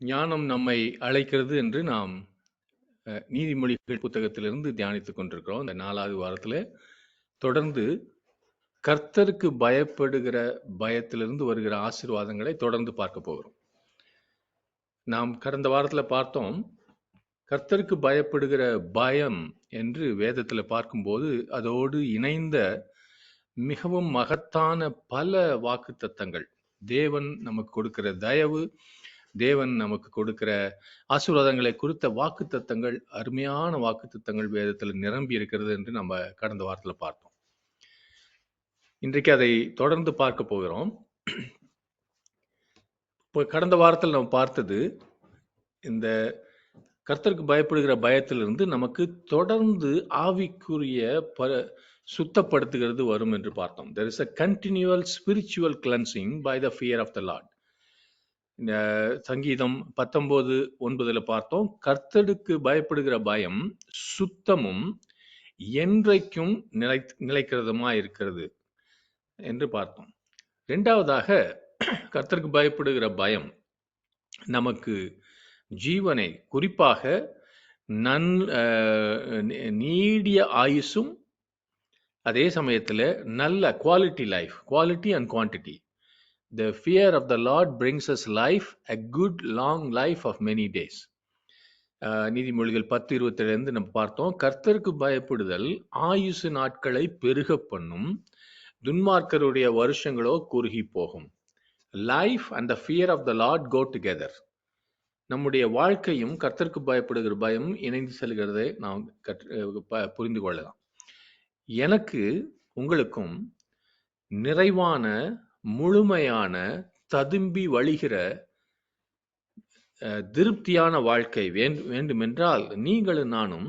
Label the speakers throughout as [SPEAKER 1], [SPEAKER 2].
[SPEAKER 1] ஞானம் நம்மை அழைக்கிறது என்று நாம் நீதிமொழிகள் புத்தகத்திலிருந்து தியானித்துக் கொண்டிருக்கிறோம். இந்த 4வது வாரத்தில் தொடர்ந்து கர்த்தருக்கு பயப்படுகிற பயத்திலிருந்து வருகிற ஆசீர்வாதங்களை தொடர்ந்து பார்க்க போகிறோம். நாம் கடந்த வாரத்தில் பார்த்தோம், கர்த்தருக்கு பயப்படுகிற பயம் என்று வேதத்தில் பார்க்கும்போது அதோடு இணைந்த மிகவும் மகத்தான பல வாக்குத்தத்தங்கள், தேவன் நமக்கு கொடுக்கிற தயவு, தேவன் நமக்கு கொடுக்கிற ஆசீர்வாதங்களை குறித்த வாக்குத்தத்தங்கள், அருமையான வாக்குத்தத்தங்கள் வேதத்தில் நிரம்பி இருக்கிறது என்று நம்ம கடந்த வாரத்தில் பார்த்தோம். இன்றைக்கு அதை தொடர்ந்து பார்க்க போகிறோம். இப்போ கடந்த வாரத்தில் நம்ம பார்த்தது, இந்த கர்த்தருக்கு பயப்படுகிற பயத்திலிருந்து நமக்கு தொடர்ந்து ஆவிக்குரிய சுத்தப்படுத்துகிறது வரும் என்று பார்த்தோம். There is a continual spiritual cleansing by the fear of the Lord. சங்கீதம் 19:9 பார்த்தோம், கர்த்தருக்கு பயப்படுகிற பயம் சுத்தமும் என்றைக்கும் நிலைக்கிறதுமா இருக்கிறது என்று பார்த்தோம். இரண்டாவதாக, கர்த்தருக்கு பயப்படுகிற பயம் நமக்கு ஜீவனை, குறிப்பாக நீடிய ஆயுசும், அதே சமயத்தில் நல்ல quality life, quality and quantity. The fear of the Lord brings us life, a good long life of many days. நீதிமொழிகள் 10:27 நம்ம பார்த்தோம், கர்த்தருக்கு பயப்படுதல் ஆயுசு நாட்களை பெருக பண்ணும், துன்மார்க்கருடைய வருஷங்களோ குறுகி போகும். Life and the fear of the Lord go together. நம்முடைய வாழ்க்கையும் கர்த்தருக்கு பயப்படுகிற பயம் இணைந்து செல்கிறதை நாம் புரிந்து கொள்ளலாம். எனக்கு உங்களுக்கும் நிறைவான, முழுமையான, ததும்பி வழிகிற திருப்தியான வாழ்க்கை வேண்டுமென்றால் நீங்களும் நானும்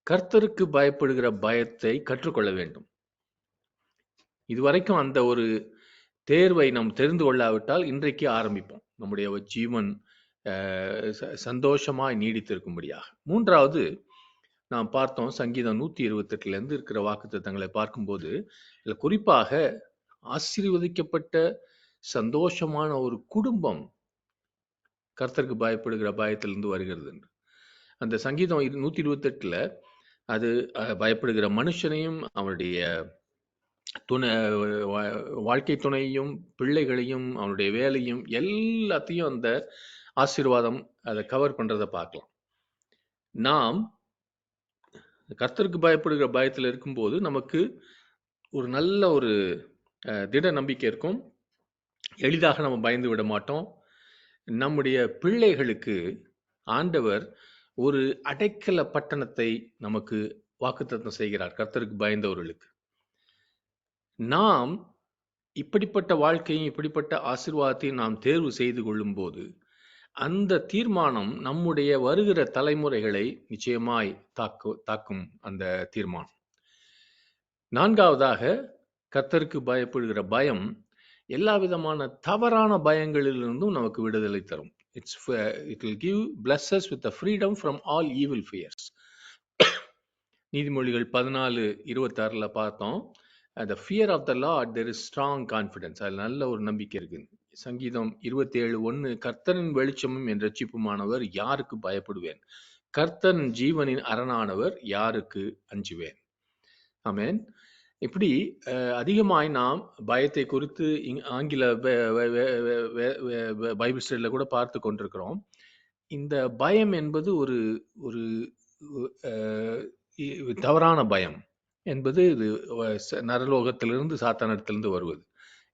[SPEAKER 1] கர்த்தருக்கு பயப்படுகிற பயத்தை கற்றுக்கொள்ள வேண்டும். இதுவரைக்கும் அந்த ஒரு தேர்வை நாம் தெரிந்து கொள்ளாவிட்டால் இன்றைக்கு ஆரம்பிப்போம், நம்முடைய ஜீவன் சந்தோஷமாய் நீடித்திருக்கும்படியாக. மூன்றாவது நாம் பார்த்தோம், சங்கீதம் 128 இருக்கிற வாக்குத்தத்தங்களை பார்க்கும்போது குறிப்பாக ஆசீர்வதிக்கப்பட்ட சந்தோஷமான ஒரு குடும்பம் கர்த்தருக்கு பயப்படுகிற பயத்திலிருந்து வருகிறது என்று. அந்த சங்கீதம் 128 அது பயப்படுகிற மனுஷனையும், அவனுடைய வாழ்க்கை துணையையும், பிள்ளைகளையும், அவனுடைய வேலையும் எல்லாத்தையும் அந்த ஆசீர்வாதம் அதை கவர் பண்றதை பார்க்கலாம். நாம் கர்த்தருக்கு பயப்படுகிற பயத்தில் இருக்கும்போது நமக்கு ஒரு நல்ல ஒரு திட நம்பிக்கை இருக்கும். எளிதாக நம்ம பயந்து விட மாட்டோம். நம்முடைய பிள்ளைகளுக்கு ஆண்டவர் ஒரு அடைக்கல பட்டணத்தை நமக்கு வாக்குத்தத்தம் செய்கிறார், கர்த்தருக்கு பயந்தவர்களுக்கு. நாம் இப்படிப்பட்ட வாழ்க்கையும் இப்படிப்பட்ட ஆசீர்வாதத்தையும் நாம் தேர்வு செய்து கொள்ளும் போது அந்த தீர்மானம் நம்முடைய வருகிற தலைமுறைகளை நிச்சயமாய் தாக்கும் அந்த தீர்மானம். நான்காவதாக, கர்த்தருக்கு பயப்படுகிற பயம் எல்லா விதமான தவறான பயங்களிலிருந்தும் நமக்கு விடுதலை தரும். It will give bless us with the freedom from all evil fears. நீதிமொழிகள் 14:26 பார்த்தோம், the fear of the Lord there is strong confidence. அது நல்ல ஒரு நம்பிக்கை இருக்கு. சங்கீதம் 27:1, கர்த்தரின் வெளிச்சமும் என் இரட்சிப்புமானவர், யாருக்கு பயப்படுவேன்? கர்த்தன் ஜீவனின் அரணானவர், யாருக்கு அஞ்சுவேன்? ஆமென். இப்படி அதிகமாய் நாம் பயத்தை குறித்து ஆங்கில பைபிள் ஸ்டடியில் கூட பார்த்து கொண்டிருக்கிறோம். இந்த பயம் என்பது ஒரு ஒரு தவறான பயம் என்பது இது நரலோகத்திலிருந்து, சாத்தானிடத்திலிருந்து வருவது.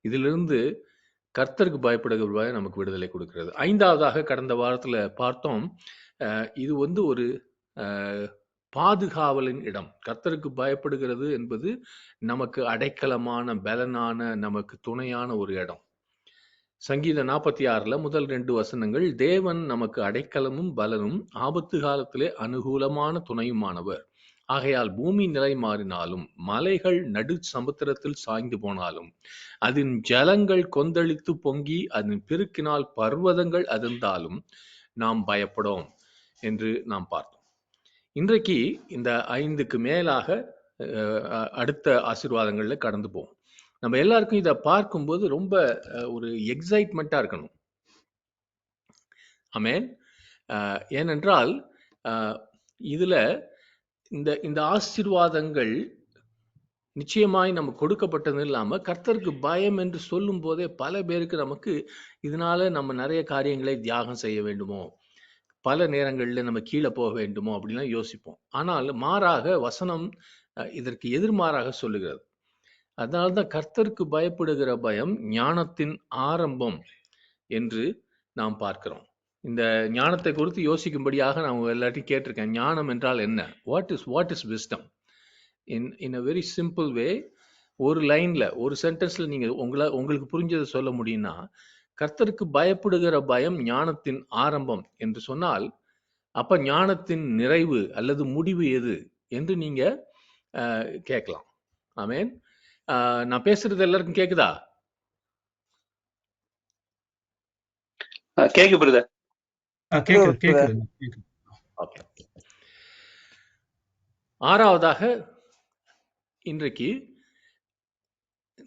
[SPEAKER 1] இதிலிருந்து கர்த்தருக்கு பயப்படுகிற பயம் நமக்கு விடுதலை கொடுக்கிறது. ஐந்தாவதாக, கடந்த வாரத்தில் பார்த்தோம், இது ஒரு பாதுகாவலின் இடம். கர்த்தருக்கு பயப்படுகிறது என்பது நமக்கு அடைக்கலமான, பலனான, நமக்கு துணையான ஒரு இடம். சங்கீதம் 46 முதல் 2 வசனங்கள், தேவன் நமக்கு அடைக்கலமும் பலனும், ஆபத்து காலத்திலே அனுகூலமான துணையுமானவர். ஆகையால் பூமி நிலை மாறினாலும், மலைகள் நடு சமுத்திரத்தில் சாய்ந்து போனாலும், அதன் ஜலங்கள் கொந்தளித்து பொங்கி அதன் பெருக்கினால் பர்வதங்கள் அதிர்ந்தாலும் நாம் பயப்படோம் என்று நாம் பார்த்தோம். இன்றைக்கு இந்த 5க்கு மேலாக அடுத்த ஆசீர்வாதங்களில் கடந்து போவோம். நம்ம எல்லாருக்கும் இதை பார்க்கும்போது ரொம்ப ஒரு எக்ஸைட்மெண்ட்டாக இருக்கணும். ஆமென். ஏனென்றால் இதுல இந்த இந்த ஆசீர்வாதங்கள் நிச்சயமாய் நமக்கு கொடுக்கப்பட்டது இல்லாம கர்த்தருக்கு பயம் என்று சொல்லும் போதே பல பேருக்கு நமக்கு இதனால நம்ம நிறைய காரியங்களை தியாகம் செய்ய வேண்டுமோ, பல நேரங்கள்ல நம்ம கீழே போக வேண்டுமோ அப்படிலாம் யோசிப்போம். ஆனால் மாறாக வசனம் இதற்கு எதிர்மாறாக சொல்லுகிறது. அதனால்தான் கர்த்தருக்கு பயப்படுகிற பயம் ஞானத்தின் ஆரம்பம் என்று நாம் பார்க்கிறோம். இந்த ஞானத்தை குறித்து யோசிக்கும்படியாக நான் எல்லாத்தையும் கேட்டிருக்கேன். ஞானம் என்றால் என்ன? What is wisdom? In a very simple வே, ஒரு லைன்ல ஒரு சென்டென்ஸ்ல நீங்க உங்களுக்கு புரிஞ்சதை சொல்ல முடியும்னா, கர்த்தருக்கு பயப்படுகிற பயம் ஞானத்தின் ஆரம்பம் என்று சொன்னால், அப்ப ஞானத்தின் நிறைவு அல்லது முடிவு எது என்று நீங்க கேட்கலாம். ஆமென். நான் பேசுறது எல்லாருக்கும் கேக்குதா?
[SPEAKER 2] கேக்கு பிரதர்.
[SPEAKER 3] கேக்குது.
[SPEAKER 1] ஓகே. ஆறாவதாக இன்றைக்கு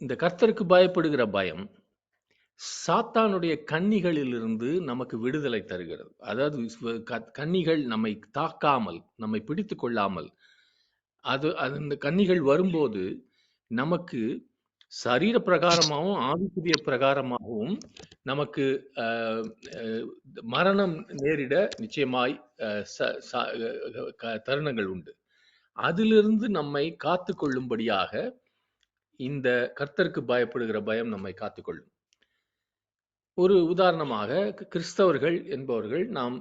[SPEAKER 1] இந்த கர்த்தருக்கு பயப்படுகிற பயம் சாத்தானுடைய கண்ணிகளிலிருந்து நமக்கு விடுதலை தருகிறது. அதாவது கண்ணிகள் நம்மை தாக்காமல், நம்மை பிடித்து கொள்ளாமல், அது அந்த கண்ணிகள் வரும்போது நமக்கு சரீர பிரகாரமாகவும் ஆவிக்குரிய பிரகாரமாகவும் நமக்கு மரணம் நேரிட நிச்சயமாய் தருணங்கள் உண்டு. அதிலிருந்து நம்மை காத்து கொள்ளும்படியாக இந்த கர்த்தருக்கு பயப்படுகிற பயம் நம்மை காத்துக்கொள்ளும். ஒரு உதாரணமாக கிறிஸ்தவர்கள் என்பவர்கள் நாம்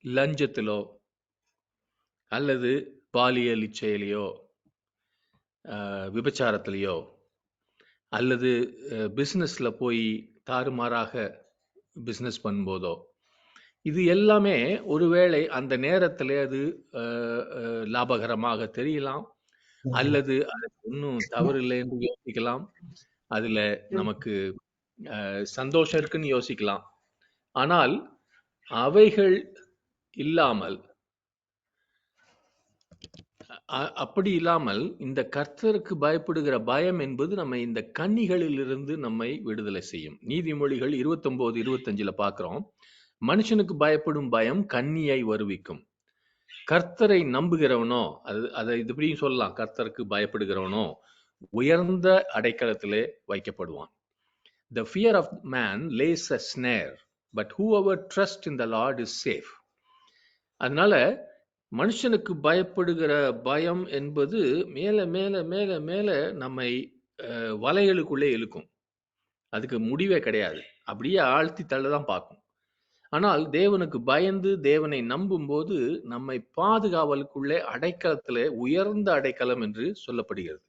[SPEAKER 1] லஞ்சத்திலோ அல்லது பாலியல் இச்சையிலையோ விபச்சாரத்திலேயோ அல்லது பிஸ்னஸ்ல போய் தாறுமாறாக பிஸ்னஸ் பண்ணும்போதோ, இது எல்லாமே ஒருவேளை அந்த நேரத்திலே அது லாபகரமாக தெரியலாம், அல்லது அது ஒன்றும் தவறு இல்லை என்று யோசிக்கலாம், அதுல நமக்கு சந்தோஷம் இருக்குன்னு யோசிக்கலாம். ஆனால் அவைகள் இல்லாமல், அப்படி இல்லாமல் இந்த கர்த்தருக்கு பயப்படுகிற பயம் என்பது நம்ம இந்த கண்ணிகளிலிருந்து நம்மை விடுதலை செய்யும். நீதிமொழிகள் 29:25 பார்க்கிறோம், மனுஷனுக்கு பயப்படும் பயம் கண்ணியை வருவிக்கும், கர்த்தரை நம்புகிறவனோ, அதை இப்படியும் சொல்லலாம், கர்த்தருக்கு பயப்படுகிறவனோ உயர்ந்த அடைக்கலத்திலே வைக்கப்படுவான். The fear of man lays a snare, but whoever trusts in the Lord is safe. அதனால மனுஷனுக்கு பயப்படுகிற பயம் என்பது மேல மேல மேல மேல நம்மை வலைகளுக்குள்ளே இழுக்கும். அதுக்கு முடிவே கிடையாது, அப்படியே ஆழ்த்தி தள்ளதான் பார்க்கும். ஆனால் தேவனுக்கு பயந்து தேவனை நம்பும் போது நம்மை பாதுகாவலுக்குள்ளே அடைக்கலத்திலே உயர்ந்த அடைக்கலம் என்று சொல்லப்படுகிறது.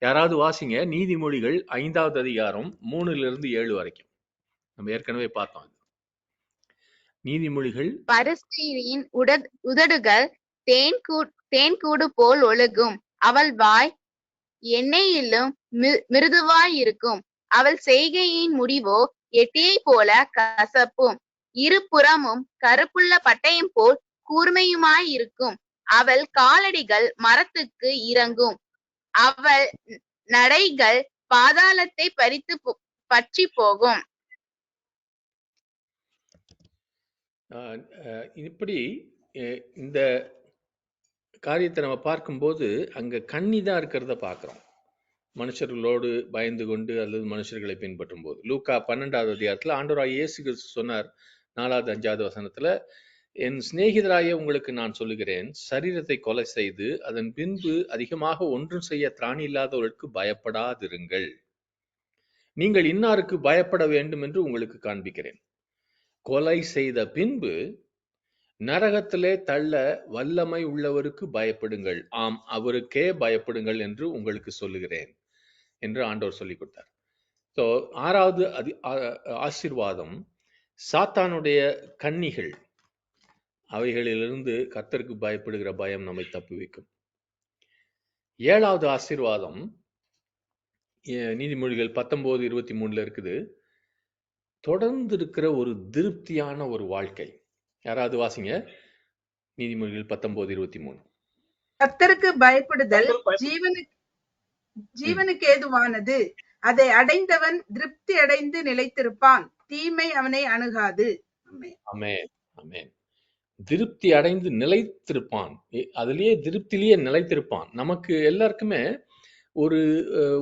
[SPEAKER 1] யாராவது வாசிங்க நீதிமொழிகள் 5வது அதிகாரம் 3-7 வரைக்கும். நம்ம ஏற்கனவே பார்த்தோம். நீதிமொழிகள்.
[SPEAKER 4] பரிசேயின் உதடுகள் தேன்கூடு போல் ஒழுகும், அவள் வாய் எண்ணெயிலும் மிருதுவாய் இருக்கும், அவள் செய்கையின் முடிவோ எட்டியை போல கசப்பும், இருபுறமும் கருப்புள்ள பட்டயம் போல் கூர்மையுமாய் இருக்கும், அவள் காலடிகள் மரத்துக்கு இறங்கும், அவள் நடைகள் பாதாளத்தை பற்றி போகும்.
[SPEAKER 1] இப்படி இந்த காரியத்தை நம்ம பார்க்கும்போது அங்க கண்ணிதான் இருக்கிறத பார்க்கிறோம். மனுஷர்களோடு பயந்து கொண்டு அல்லது மனுஷர்களை பின்பற்றும் போது லூக்கா 12வது அதிகாரத்துல ஆண்டவராகிய இயேசு கிறிஸ்து சொன்னார், 4வது 5வது வசனத்துல, என் சிநேகிதராய உங்களுக்கு நான் சொல்லுகிறேன், சரீரத்தை கொலை செய்து அதன் பின்பு அதிகமாக ஒன்றும் செய்ய திராணி இல்லாதவர்களுக்கு பயப்படாதிருங்கள், நீங்கள் இன்னாருக்கு பயப்பட வேண்டும் என்று உங்களுக்கு காண்பிக்கிறேன். கொலை செய்த பின்பு நரகத்திலே தள்ள வல்லமை உள்ளவருக்கு பயப்படுங்கள், ஆம் அவருக்கே பயப்படுங்கள் என்று உங்களுக்கு சொல்லுகிறேன் என்று ஆண்டவர் சொல்லி கொடுத்தார். ஸோ 6வது ஆசீர்வாதம், சாத்தானுடைய கண்ணிகள், அவைகளிலிருந்து கர்த்தருக்கு பயப்படுகிற பயம் நம்மை தப்புவிக்கும். 7வது ஆசீர்வாதம் நீதிமொழிகள் 19:23 இருக்குது, தொடர்ந்து இருக்கிற ஒரு திருப்தியான ஒரு வாழ்க்கை. யாராவது வாசிங்க நீதிமொழிகள் 19:23.
[SPEAKER 5] கர்த்தருக்கு பயப்படுதல் ஜீவனுக்கு ஏதுவானது, அதை அடைந்தவன் திருப்தி அடைந்து நிலைத்திருப்பான், தீமை அவனை அணுகாது.
[SPEAKER 1] ஆமென், திருப்தி அடைந்து நிலைத்திருப்பான். அதிலேயே திருப்தியிலேயே நிலைத்திருப்பான். நமக்கு எல்லாருக்குமே ஒரு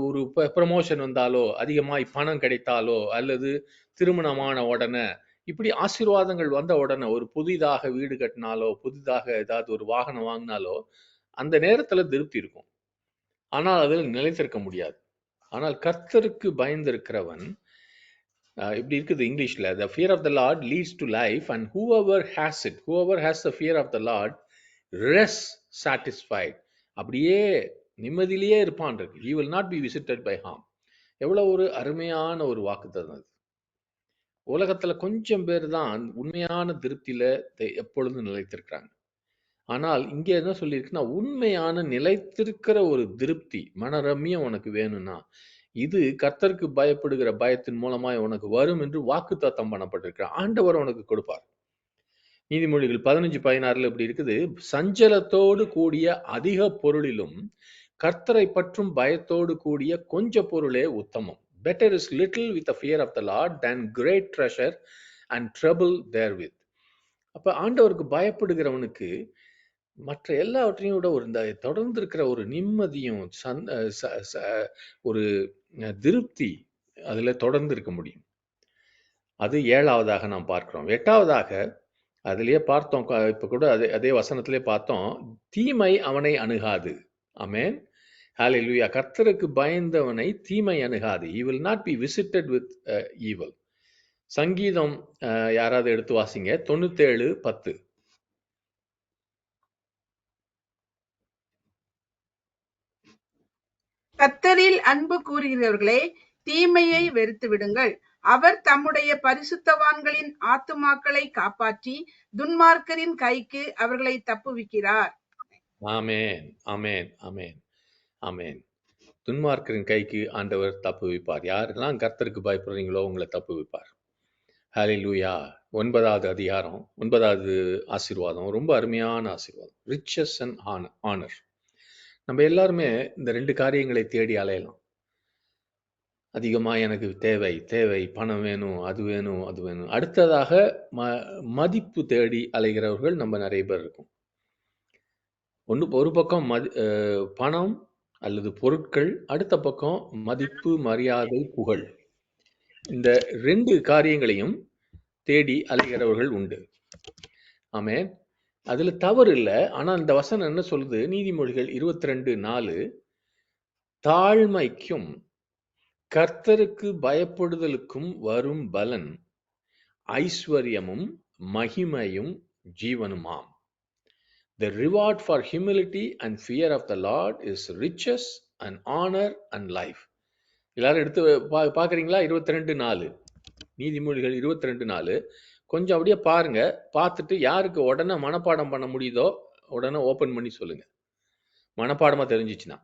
[SPEAKER 1] ஒரு ப்ரமோஷன் வந்தாலோ, அதிகமாய் பணம் கிடைத்தாலோ, அல்லது திருமணமான உடனே இப்படி ஆசீர்வாதங்கள் வந்த உடனே, ஒரு புதிதாக வீடு கட்டினாலோ, புதிதாக ஏதாவது ஒரு வாகனம் வாங்கினாலோ, அந்த நேரத்துல திருப்தி இருக்கும். ஆனால் அதில் நிலைத்திருக்க முடியாது. ஆனால் கர்த்தருக்கு பயந்திருக்கிறவன், இப்படி இருக்குது இங்கிலீஷ்ல, the fear of the Lord leads to life and whoever has the fear of the Lord rests satisfied. அப்படியே நிம்மதியிலேயே இருப்பான் இருக்கு. He will not be visited by harm. எவ்வளவு ஒரு அருமையான ஒரு வாக்குத்தத்தம் அது. உலகத்துல கொஞ்சம் பேர் தான் உண்மையான திருப்தியில எப்பொழுதும் நிலைத்திருக்கிறாங்க. ஆனால் இங்க என்ன சொல்லியிருக்குன்னா, உண்மையான நிலைத்திருக்கிற ஒரு திருப்தி, மனரம்யம் உனக்கு வேணும்னா, இது கர்த்தருக்கு பயப்படுகிற பயத்தின் மூலமாய் உனக்கு வரும் என்று வாக்குத்தத்தம் பண்ணப்பட்டிருக்கிறார். ஆண்டவர் உனக்கு கொடுப்பார். நீதிமொழிகள் 15:16 இப்படி இருக்குது, சஞ்சலத்தோடு கூடிய அதிக பொருளிலும் கர்த்தரை பற்றும் பயத்தோடு கூடிய கொஞ்ச பொருளே உத்தமம். Better is little with the fear of the Lord than great treasure and trouble therewith. அப்ப ஆண்டவருக்கு பயப்படுகிறவனுக்கு மற்ற எல்லாவற்றையும் விட ஒரு இந்த தொடர்ந்து இருக்கிற ஒரு நிம்மதியும் ஒரு திருப்தி அதுல தொடர்ந்து இருக்க முடியும். அது 7வதாக நாம் பார்க்கிறோம். 8வதாக அதுலயே பார்த்தோம், இப்ப கூட அதே வசனத்திலே பார்த்தோம், தீமை அவனை அணுகாது. ஆமென், ஹல்லேலூயா. கர்த்தருக்கு பயந்தவனை தீமை அணுகாது. He will not be visited with evil. சங்கீதம் யாராவது எடுத்து வாசிங்க, 97:10.
[SPEAKER 5] கர்த்தரில் அன்பு கூறுகிறவர்களே, தீமையை வெறுத்து விடுங்கள். அவர் தம்முடைய பரிசுத்தவான்களின் ஆத்துமாக்களை காப்பாற்றி துன்மார்க்கரின் கைக்கு அவர்களை தப்புவிக்கிறார்.
[SPEAKER 1] ஆமென், ஆமென், ஆமென், ஆமென். துன்மார்க்கரின் கைக்கு ஆண்டவர் தப்புவிப்பார். யாரெல்லாம் கர்த்தருக்கு பயப்படுறீங்களோ உங்களை தப்புவிப்பார். ஹல்லேலூயா. 9வது அதிகாரம் 9வது ஆசீர்வாதம் ரொம்ப அருமையான ஆசீர்வாதம். Riches and honour. நம்ம எல்லாருமே இந்த 2 காரியங்களை தேடி அலையலாம். அதிகமா எனக்கு தேவை, பணம் வேணும், அது வேணும், அது வேணும். அடுத்ததாக மதிப்பு தேடி அலைகிறவர்கள் நம்ம நிறைய பேர் இருக்கும். ஒரு பக்கம் பணம் அல்லது பொருட்கள், அடுத்த பக்கம் மதிப்பு, மரியாதை, புகழ். இந்த 2 காரியங்களையும் தேடி அலைகிறவர்கள் உண்டு. ஆமென். அதுல தவறு இல்லை. ஆனா இந்த வசனம் என்ன சொல்லுது? நீதிமொழிகள் 22:4, தாழ்மைக்கும் கர்த்தருக்கு பயப்படுதலுக்கும் வரும் பலன் ஐஸ்வர்யமும் மகிமையும் ஜீவனுமாம். The reward for humility and fear of the Lord is riches and honor and life. எல்லாரும் எடுத்து பாக்குறீங்களா? 22:4, நீதிமொழிகள் 22:4. கொஞ்சம் அப்படியே பாருங்க. பார்த்துட்டு யாருக்கு உடனே மனப்பாடம் பண்ண முடியுதோ உடனே ஓபன் பண்ணி சொல்லுங்க, மனப்பாடமா தெரிஞ்சிச்சுன்னா.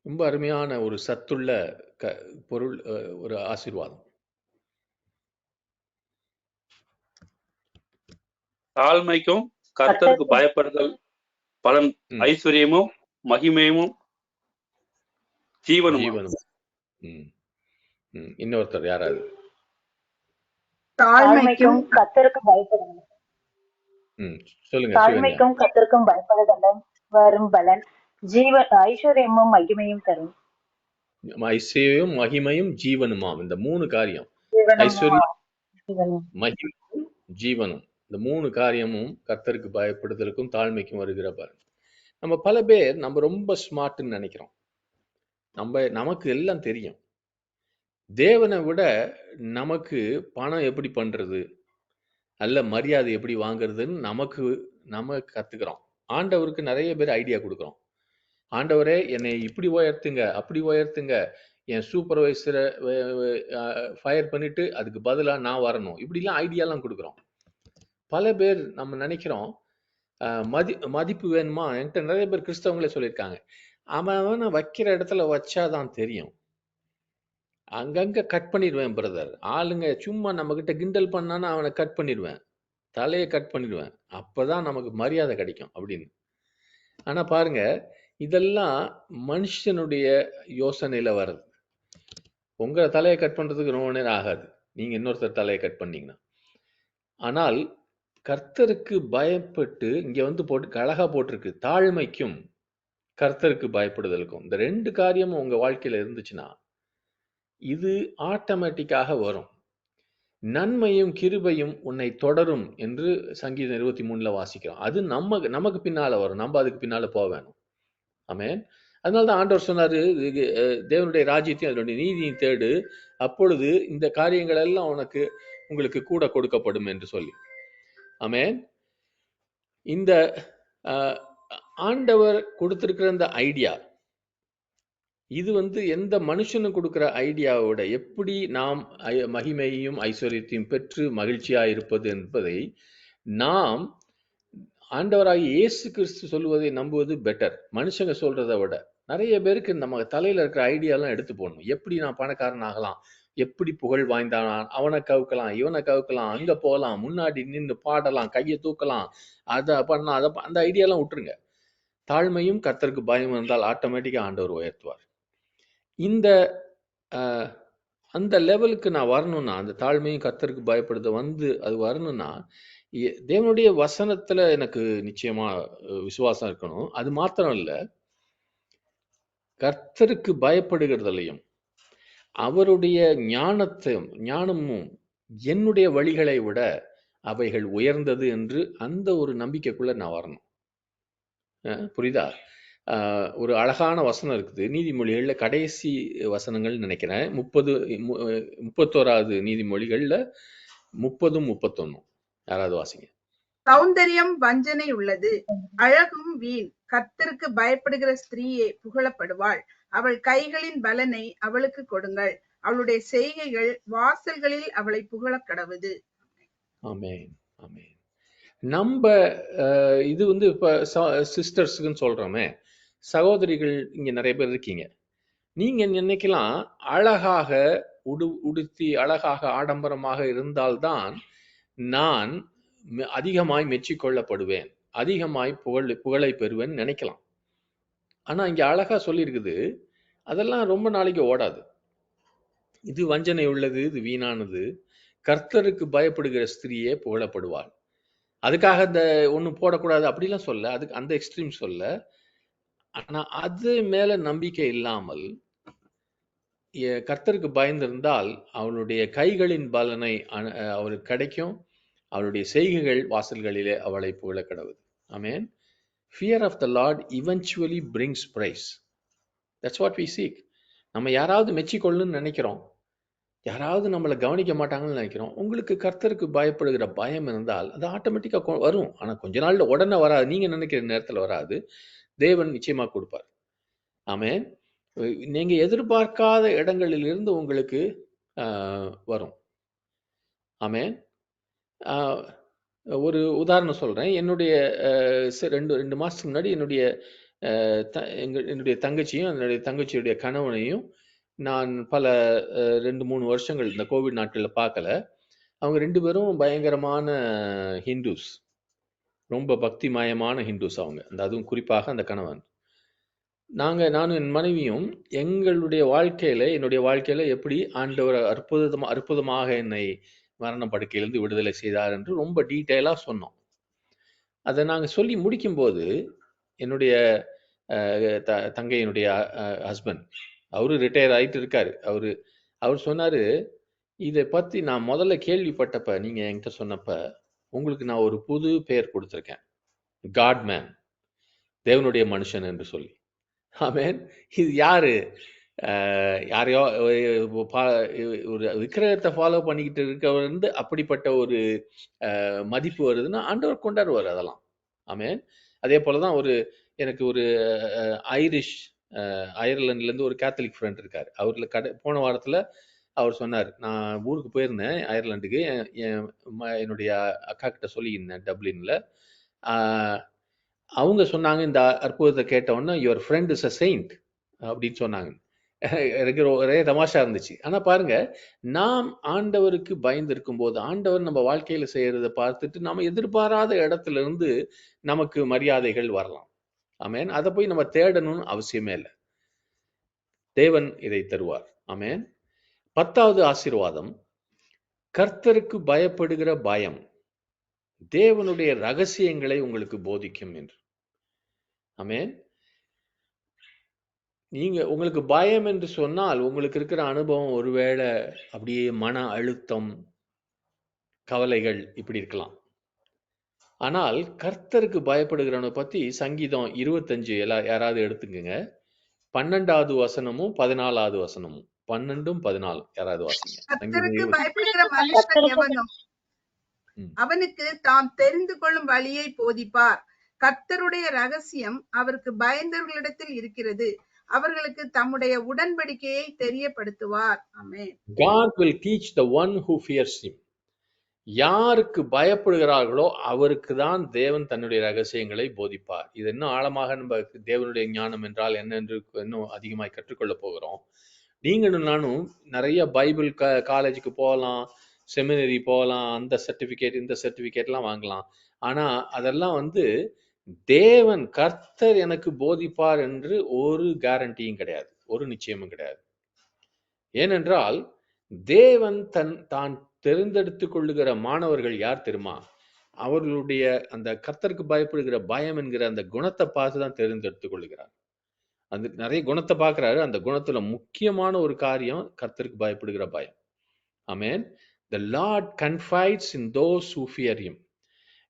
[SPEAKER 1] ரொம்ப அருமையான ஒரு சத்துள்ள பொருள், ஒரு ஆசீர்வாதம்.
[SPEAKER 2] தாழ்மைக்கும் கர்த்தருக்கு பயப்படுதல் பலன் ஐஸ்வர்யமும் மகிமையும் ஜீவனும்.
[SPEAKER 1] இன்னொருத்தர் யாராவது?
[SPEAKER 6] தாழ்மைக்கும் கர்த்தருக்கு பயப்படுதல்.
[SPEAKER 1] சொல்லுங்க.
[SPEAKER 6] தாழ்மைக்கும் கர்த்தருக்கும் பயப்படுதலும் வரும் பலன் ஐஸ்வர்யமும் மகிமையும் தரும்.
[SPEAKER 1] ஐஸ்வர்யம் மகிமையும் ஜீவனுமாம். இந்த 3 காரியம், ஐஸ்வர்யம், மகிமையும் ஜீவனும், இந்த 3 காரியமும் கர்த்தருக்கு பயப்படுதலுக்கும் தாழ்மைக்கும் வருகிற பலன். நம்ம பல பேர் நம்ம ரொம்ப ஸ்மார்ட்னு நினைக்கிறோம். நமக்கு எல்லாம் தெரியும். தேவனை விட நமக்கு பணம் எப்படி பண்றது, நல்ல மரியாதை எப்படி வாங்குறதுன்னு நம்ம கத்துக்கிறோம். ஆண்டவருக்கு நிறைய பேர் ஐடியா கொடுக்குறோம். ஆண்டவரே என்னை இப்படி உயர்த்துங்க, அப்படி உயர்த்துங்க, என் சூப்பர்வைசரை ஃபயர் பண்ணிட்டு அதுக்கு பதிலாக நான் வரணும், இப்படிலாம் ஐடியாலாம் கொடுக்குறோம். பல பேர் நம்ம நினைக்கிறோம் மதிப்பு வேணுமா. என்கிட்ட நிறைய பேர் கிறிஸ்தவங்களே சொல்லியிருக்காங்க, அவனை வைக்கிற இடத்துல வச்சாதான் தெரியும், அங்கங்க கட் பண்ணிடுவேன் பிரதர். ஆளுங்க சும்மா நம்ம கிட்ட கிண்டல் பண்ணானா அவனை கட் பண்ணிடுவேன், தலையை கட் பண்ணிடுவேன், அப்பதான் நமக்கு மரியாதை கிடைக்கும் அப்படின்னு. ஆனா பாருங்க, இதெல்லாம் மனுஷனுடைய யோசனையில வருது. உங்க தலையை கட் பண்றதுக்கு ரொம்ப நேரம் ஆகாது. நீங்க இன்னொருத்தர் தலையை கட் பண்ணீங்கன்னா. ஆனால் கர்த்தருக்கு பயப்பட்டு இங்க வந்து போட்டு அழகா போட்டிருக்கு, தாழ்மைக்கும் கர்த்தருக்கு பயப்படுதலுக்கும். இந்த 2 காரியமும் உங்க வாழ்க்கையில இருந்துச்சுன்னா இது ஆட்டோமேட்டிக்காக வரும். நன்மையும் கிருபையும் உன்னை தொடரும் என்று சங்கீதம் 23ல வாசிக்கிறோம். அது நமக்கு பின்னால வரும். நம்ம அதுக்கு பின்னால போக வேணும். ஆமென். அதனாலதான் ஆண்டவர் சொன்னாரு, தேவனுடைய ராஜ்யத்தையும் அதனுடைய நீதியையும் தேடு, அப்பொழுது இந்த காரியங்கள் எல்லாம் உங்களுக்கு கூட கொடுக்கப்படும் என்று சொல்லி. ஆமென். இந்த ஆண்டவர் கொடுத்திருக்கிற இந்த ஐடியா, இது வந்து எந்த மனுஷனும் கொடுக்கிற ஐடியாவோட எப்படி நாம் மகிமையையும் ஐஸ்வர்யத்தையும் பெற்று மகிழ்ச்சியா இருப்பது என்பதை நாம் ஆண்டவராகிய இயேசு கிறிஸ்து சொல்லுவதை நம்புவது பெட்டர். மனுஷங்க சொல்றதை விட நிறைய பேருக்கு நம்ம தலையில இருக்கிற ஐடியாலாம் எடுத்து போடணும். எப்படி நான் பணக்காரன் ஆகலாம், எப்படி புகழ் வாய்ந்தான், அவனை கவுக்கலாம், இவனை கவுக்கலாம், அங்க போகலாம், முன்னாடி நின்று பாடலாம், கையை தூக்கலாம், அதை பண்ணலாம், அந்த ஐடியாலாம் விட்டுருங்க. தாழ்மையும் கர்த்தருக்கு பயம் இருந்தால் ஆட்டோமேட்டிக்கா ஆண்டவர் உயர்த்துவார். இந்த அந்த லெவலுக்கு நான் வரணும்னா, அந்த தாழ்மையும் கர்த்தருக்கு பயப்படுத அது வரணும்னா, தேவனுடைய வசனத்துல எனக்கு நிச்சயமா விசுவாசம் இருக்கணும். அது மாத்திரம் இல்ல, கர்த்தருக்கு பயப்படுகிறதுலையும் அவருடைய ஞானமும் என்னுடைய வழிகளை விட அவைகள் உயர்ந்தது என்று அந்த ஒரு நம்பிக்கைக்குள்ள நான் வரணும். புரியுதா? ஒரு அழகான வசனம் இருக்குது நீதிமொழிகள்ல, கடைசி வசனங்கள் நினைக்கிறேன், 31வது நீதிமொழிகள்ல 30, 31. யாராவது வாசிங்க.
[SPEAKER 5] சௌந்தரியம் வஞ்சனை உள்ளது, அழகும் வீண். கர்த்தருக்கு பயப்படுகிற ஸ்திரீயே புகழப்படுவாள். அவள் கைகளின் பலனை அவளுக்கு கொடுங்கள். அவளுடைய செய்கைகள் வாசல்களில் அவளை புகழ கடவுது.
[SPEAKER 1] ஆமென், ஆமென். நம்ம இது வந்து இப்ப சிஸ்டர்ஸ்க்குன்னு சொல்றோமே, சகோதரிகள் இங்க நிறைய பேர் இருக்கீங்க. நீங்க நினைக்கலாம் அழகாக உடுத்தி அழகாக ஆடம்பரமாக இருந்தால்தான் நான் அதிகமாய் மெச்சிக்கொள்ளப்படுவேன், அதிகமாய் புகழை பெறுவேன் நினைக்கலாம். ஆனா இங்க அழகா சொல்லியிருக்குது, அதெல்லாம் ரொம்ப நாளைக்கு ஓடாது. இது வஞ்சனை உள்ளது, இது வீணானது. கர்த்தருக்கு பயப்படுகிற ஸ்திரீயே புகழப்படுவாள். அதுக்காக இந்த ஒன்றும் போடக்கூடாது அப்படிலாம் சொல்ல, அதுக்கு அந்த எக்ஸ்ட்ரீம் சொல்ல. ஆனா அது மேல நம்பிக்கை இல்லாமல் கர்த்தருக்கு பயந்திருந்தால் அவளுடைய கைகளின் பலனை அவளுக்கு கிடைக்கும், அவளுடைய செய்கைகள் வாசல்களிலே அவளை புகழ கடவுது. ஆமென். Fear of the Lord eventually brings praise. That's what we seek. நம்ம யாராவது மெச்சிக்கொள்ளணும்னு நினைக்கிறோம், யாராவது நம்மளை கவனிக்க மாட்டாங்கன்னு நினைக்கிறோம். உங்களுக்கு கர்த்தருக்கு பயப்படுகிற பயம் இருந்தால் அது ஆட்டோமேட்டிக்கா வரும். ஆனா கொஞ்ச நாள்ல உடனே வராது, நீங்க நினைக்கிற நேரத்துல வராது. தேவன் நிச்சயமா கொடுப்பார். ஆமென். நீங்க எதிர்பார்க்காத இடங்களிலிருந்து உங்களுக்கு வரும். ஆமென். ஒரு உதாரணம் சொல்றேன். என்னுடைய 2 மாசத்துக்கு முன்னாடி என்னுடைய தங்கச்சியும் என்னுடைய தங்கச்சியுடைய கணவனையும் நான் பல 2-3 வருஷங்கள் இந்த கோவிட் நாட்கள்ல பார்க்கல. அவங்க 2 பேரும் பயங்கரமான ஹிந்துஸ், ரொம்ப பக்திமயமான ஹிந்துஸ் அவங்க. அதுவும் குறிப்பாக அந்த கணவன். நானும் என் மனைவியும் என்னுடைய வாழ்க்கையில எப்படி ஆண்டவர் அற்புதமாக என்னை மரண படுக்கையிலிருந்து விடுதலை செய்தார் என்று ரொம்ப டீட்டெயிலா சொன்னோம். அதை நாங்க சொல்லி முடிக்கும் போது என்னுடைய தங்கையினுடைய ஹஸ்பண்ட், அவரு ரிட்டையர் ஆயிட்டு இருக்காரு. அவர் சொன்னாரு, இதை பத்தி நான் முதல்ல கேள்விப்பட்டப்ப, நீங்க என்கிட்ட சொன்னப்ப, உங்களுக்கு நான் ஒரு புது பெயர் கொடுத்திருக்கேன், காட் மேன், தேவனுடைய மனுஷன் என்று சொல்லி. ஆமென். இது யாரு? யாரையோ ஒரு விக்கிரகத்தை ஃபாலோ பண்ணிக்கிட்டு இருக்கவர் வந்து அப்படிப்பட்ட ஒரு மதிப்பு வருதுன்னா ஆண்டவர் கொண்டாடுவார் அதெல்லாம். ஆமென். அதே போலதான் எனக்கு ஒரு ஐரிஷ் அயர்லாந்துல இருந்து ஒரு கேத்தலிக் ஃப்ரெண்ட் இருக்காரு. அவர்ல போன வாரத்துல அவர் சொன்னார், நான் ஊருக்கு போயிருந்தேன் அயர்லாந்துக்கு, என்னுடைய அக்கா கிட்ட சொல்லியிருந்தேன் டப்ளின்ல. அவங்க சொன்னாங்க, இந்த அற்புதத்தை கேட்டவுடனே your friend is a saint அப்படின்னு சொன்னாங்க. எனக்கு ஒரே தமாஷா இருந்துச்சு. ஆனா பாருங்க, நாம் ஆண்டவருக்கு பயந்து இருக்கும் போது ஆண்டவர் நம்ம வாழ்க்கையில செய்யறதை பார்த்துட்டு நாம எதிர்பாராத இடத்துல இருந்து நமக்கு மரியாதைகள் வரலாம். ஆமென். அதை போய் நம்ம தேடணும்னு அவசியமே இல்லை, தேவன் இதை தருவார். ஆமென். 10வது ஆசீர்வாதம், கர்த்தருக்கு பயப்படுகிற பயம் தேவனுடைய ரகசியங்களை உங்களுக்கு போதிக்கும் என்று. ஆமென். நீங்க உங்களுக்கு பயம் என்று சொன்னால் உங்களுக்கு இருக்கிற அனுபவம் ஒருவேளை அப்படியே மன அழுத்தம், கவலைகள் இப்படி இருக்கலாம். ஆனால் கர்த்தருக்கு பயப்படுகிறவனை பத்தி சங்கீதம் 25 யாராவது எடுத்துக்கங்க. 12வது வசனமும் 14வது வசனமும் 12ம் 14 யாராவது வாசிங்க.
[SPEAKER 5] கர்த்தருக்கு
[SPEAKER 1] சங்கீதம் 20.
[SPEAKER 5] பயப்படுகிற மனுஷன் எவனோ அவனுக்கு தாம் தெரிந்து கொள்ளும் வழியை போதிப்பார். கர்த்தருடைய ரகசியம் அவருக்கு பயந்தவர்களிடத்தில் இருக்கிறது. அவர்களுக்கு தம்முடைய உடன்படிக்கையை தெரியப்படுத்துவார். ஆமென்.
[SPEAKER 1] God will teach the one who fears him. யாருக்கு பயப்படுகிறார்களோ அவருக்கு தான் தேவன் தன்னுடைய ரகசியங்களை போதிப்பார். இது இன்னும் ஆழமாக நம்ம தேவனுடைய ஞானம் என்றால் என்ன என்று இன்னும் அதிகமாக கற்றுக்கொள்ள போகிறோம். நீங்களும் நானும் நிறைய பைபிள் காலேஜுக்கு போகலாம், செமினரி போகலாம், அந்த சர்டிபிகேட் இந்த சர்டிபிகேட்லாம் வாங்கலாம். ஆனா அதெல்லாம் தேவன் கர்த்தர் எனக்கு போதிப்பார் என்று ஒரு கேரண்டியும் கிடையாது, ஒரு நிச்சயமும் கிடையாது. ஏனென்றால் தேவன் தான் தெரிந்தெடுத்துக் கொள்ளுகிற மாணவர்கள் யார் தெரியுமா? அவர்களுடைய அந்த கர்த்தருக்கு பயப்படுகிற பயம் என்கிற அந்த குணத்தை பார்த்து தான் தெரிந்தெடுத்துக் கொள்ளுகிறார். அந்த நிறைய குணத்தை பார்க்கிறாரு. அந்த குணத்துல முக்கியமான ஒரு காரியம் கர்த்தருக்கு பயப்படுகிற பயம். ஆமென். The Lord confides in those who fear him.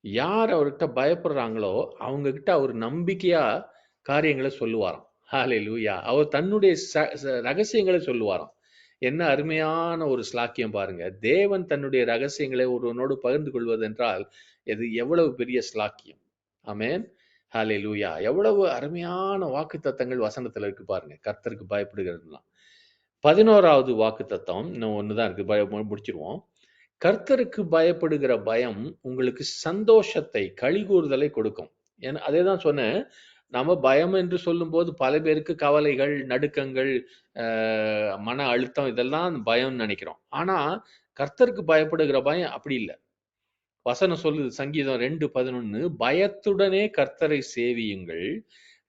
[SPEAKER 1] யார் அவர்கிட்ட பயப்படுறாங்களோ அவங்க கிட்ட அவர் நம்பிக்கையா காரியங்களை சொல்லுவாராம். ஹல்லேலூயா. அவர் தன்னுடைய ரகசியங்களை சொல்லுவாராம். என்ன அருமையான ஒரு ஸ்லாக்கியம் பாருங்க. தேவன் தன்னுடைய ரகசியங்களை ஒருவனோடு பகிர்ந்து கொள்வதென்றால் இது எவ்வளவு பெரிய ஸ்லாக்கியம். ஆமென். ஹல்லேலூயா. எவ்வளவு அருமையான வாக்குத்தத்தங்கள் வசனத்துல இருக்கு பாருங்க. கர்த்தருக்கு பயப்படுகிறதுலாம். 11வது வாக்குத்தத்தம் இன்னும் ஒண்ணுதான் இருக்கு, முடிச்சிருவோம். கர்த்தருக்கு பயப்படுகிற பயம் உங்களுக்கு சந்தோஷத்தை, களிகூறுதலை கொடுக்கும். ஏன்னா அதே தான் சொன்னேன். நம்ம பயம் என்று சொல்லும் போது பல பேருக்கு கவலைகள், நடுக்கங்கள், மன அழுத்தம் இதெல்லாம் பயம் நினைக்கிறோம். ஆனா கர்த்தருக்கு பயப்படுகிற பயம் அப்படி இல்லை. வசனம் சொல்லுது சங்கீதம் 2:11, பயத்துடனே கர்த்தரை சேவியுங்கள்,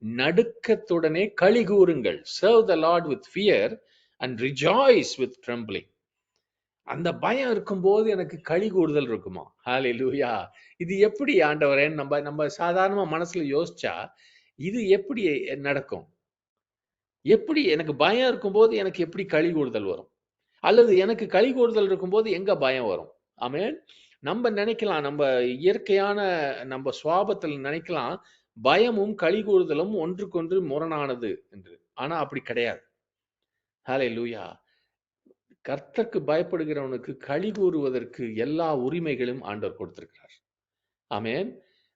[SPEAKER 1] நடுக்கத்துடனே களி கூறுங்கள். Serve the Lord with fear and rejoice with trembling. அந்த பயம் இருக்கும்போது எனக்கு களி கூறுதல் இருக்குமா? ஹல்லேலூயா. இது எப்படி ஆண்டவரே? நம்ம சாதாரணமா மனசுல யோசிச்சா இது எப்படி நடக்கும்? எப்படி எனக்கு பயம் இருக்கும்போது எனக்கு எப்படி களி கூறுதல் வரும்? அல்லது எனக்கு களி கூறுதல் இருக்கும்போது எங்க பயம் வரும்? ஆமென். நம்ம நினைக்கலாம், நம்ம இயற்கையான நம்ம சுவாபத்தில் நினைக்கலாம் பயமும் களி கூறுதலும் ஒன்றுக்கொன்று முரணானது என்று. ஆனா அப்படி கிடையாது. ஹல்லேலூயா. கர்த்தருக்கு பயப்படுகிறவனுக்கு களி கூறுவதற்கு எல்லா உரிமைகளும் ஆண்டவர் கொடுத்திருக்கிறார். ஆமென்.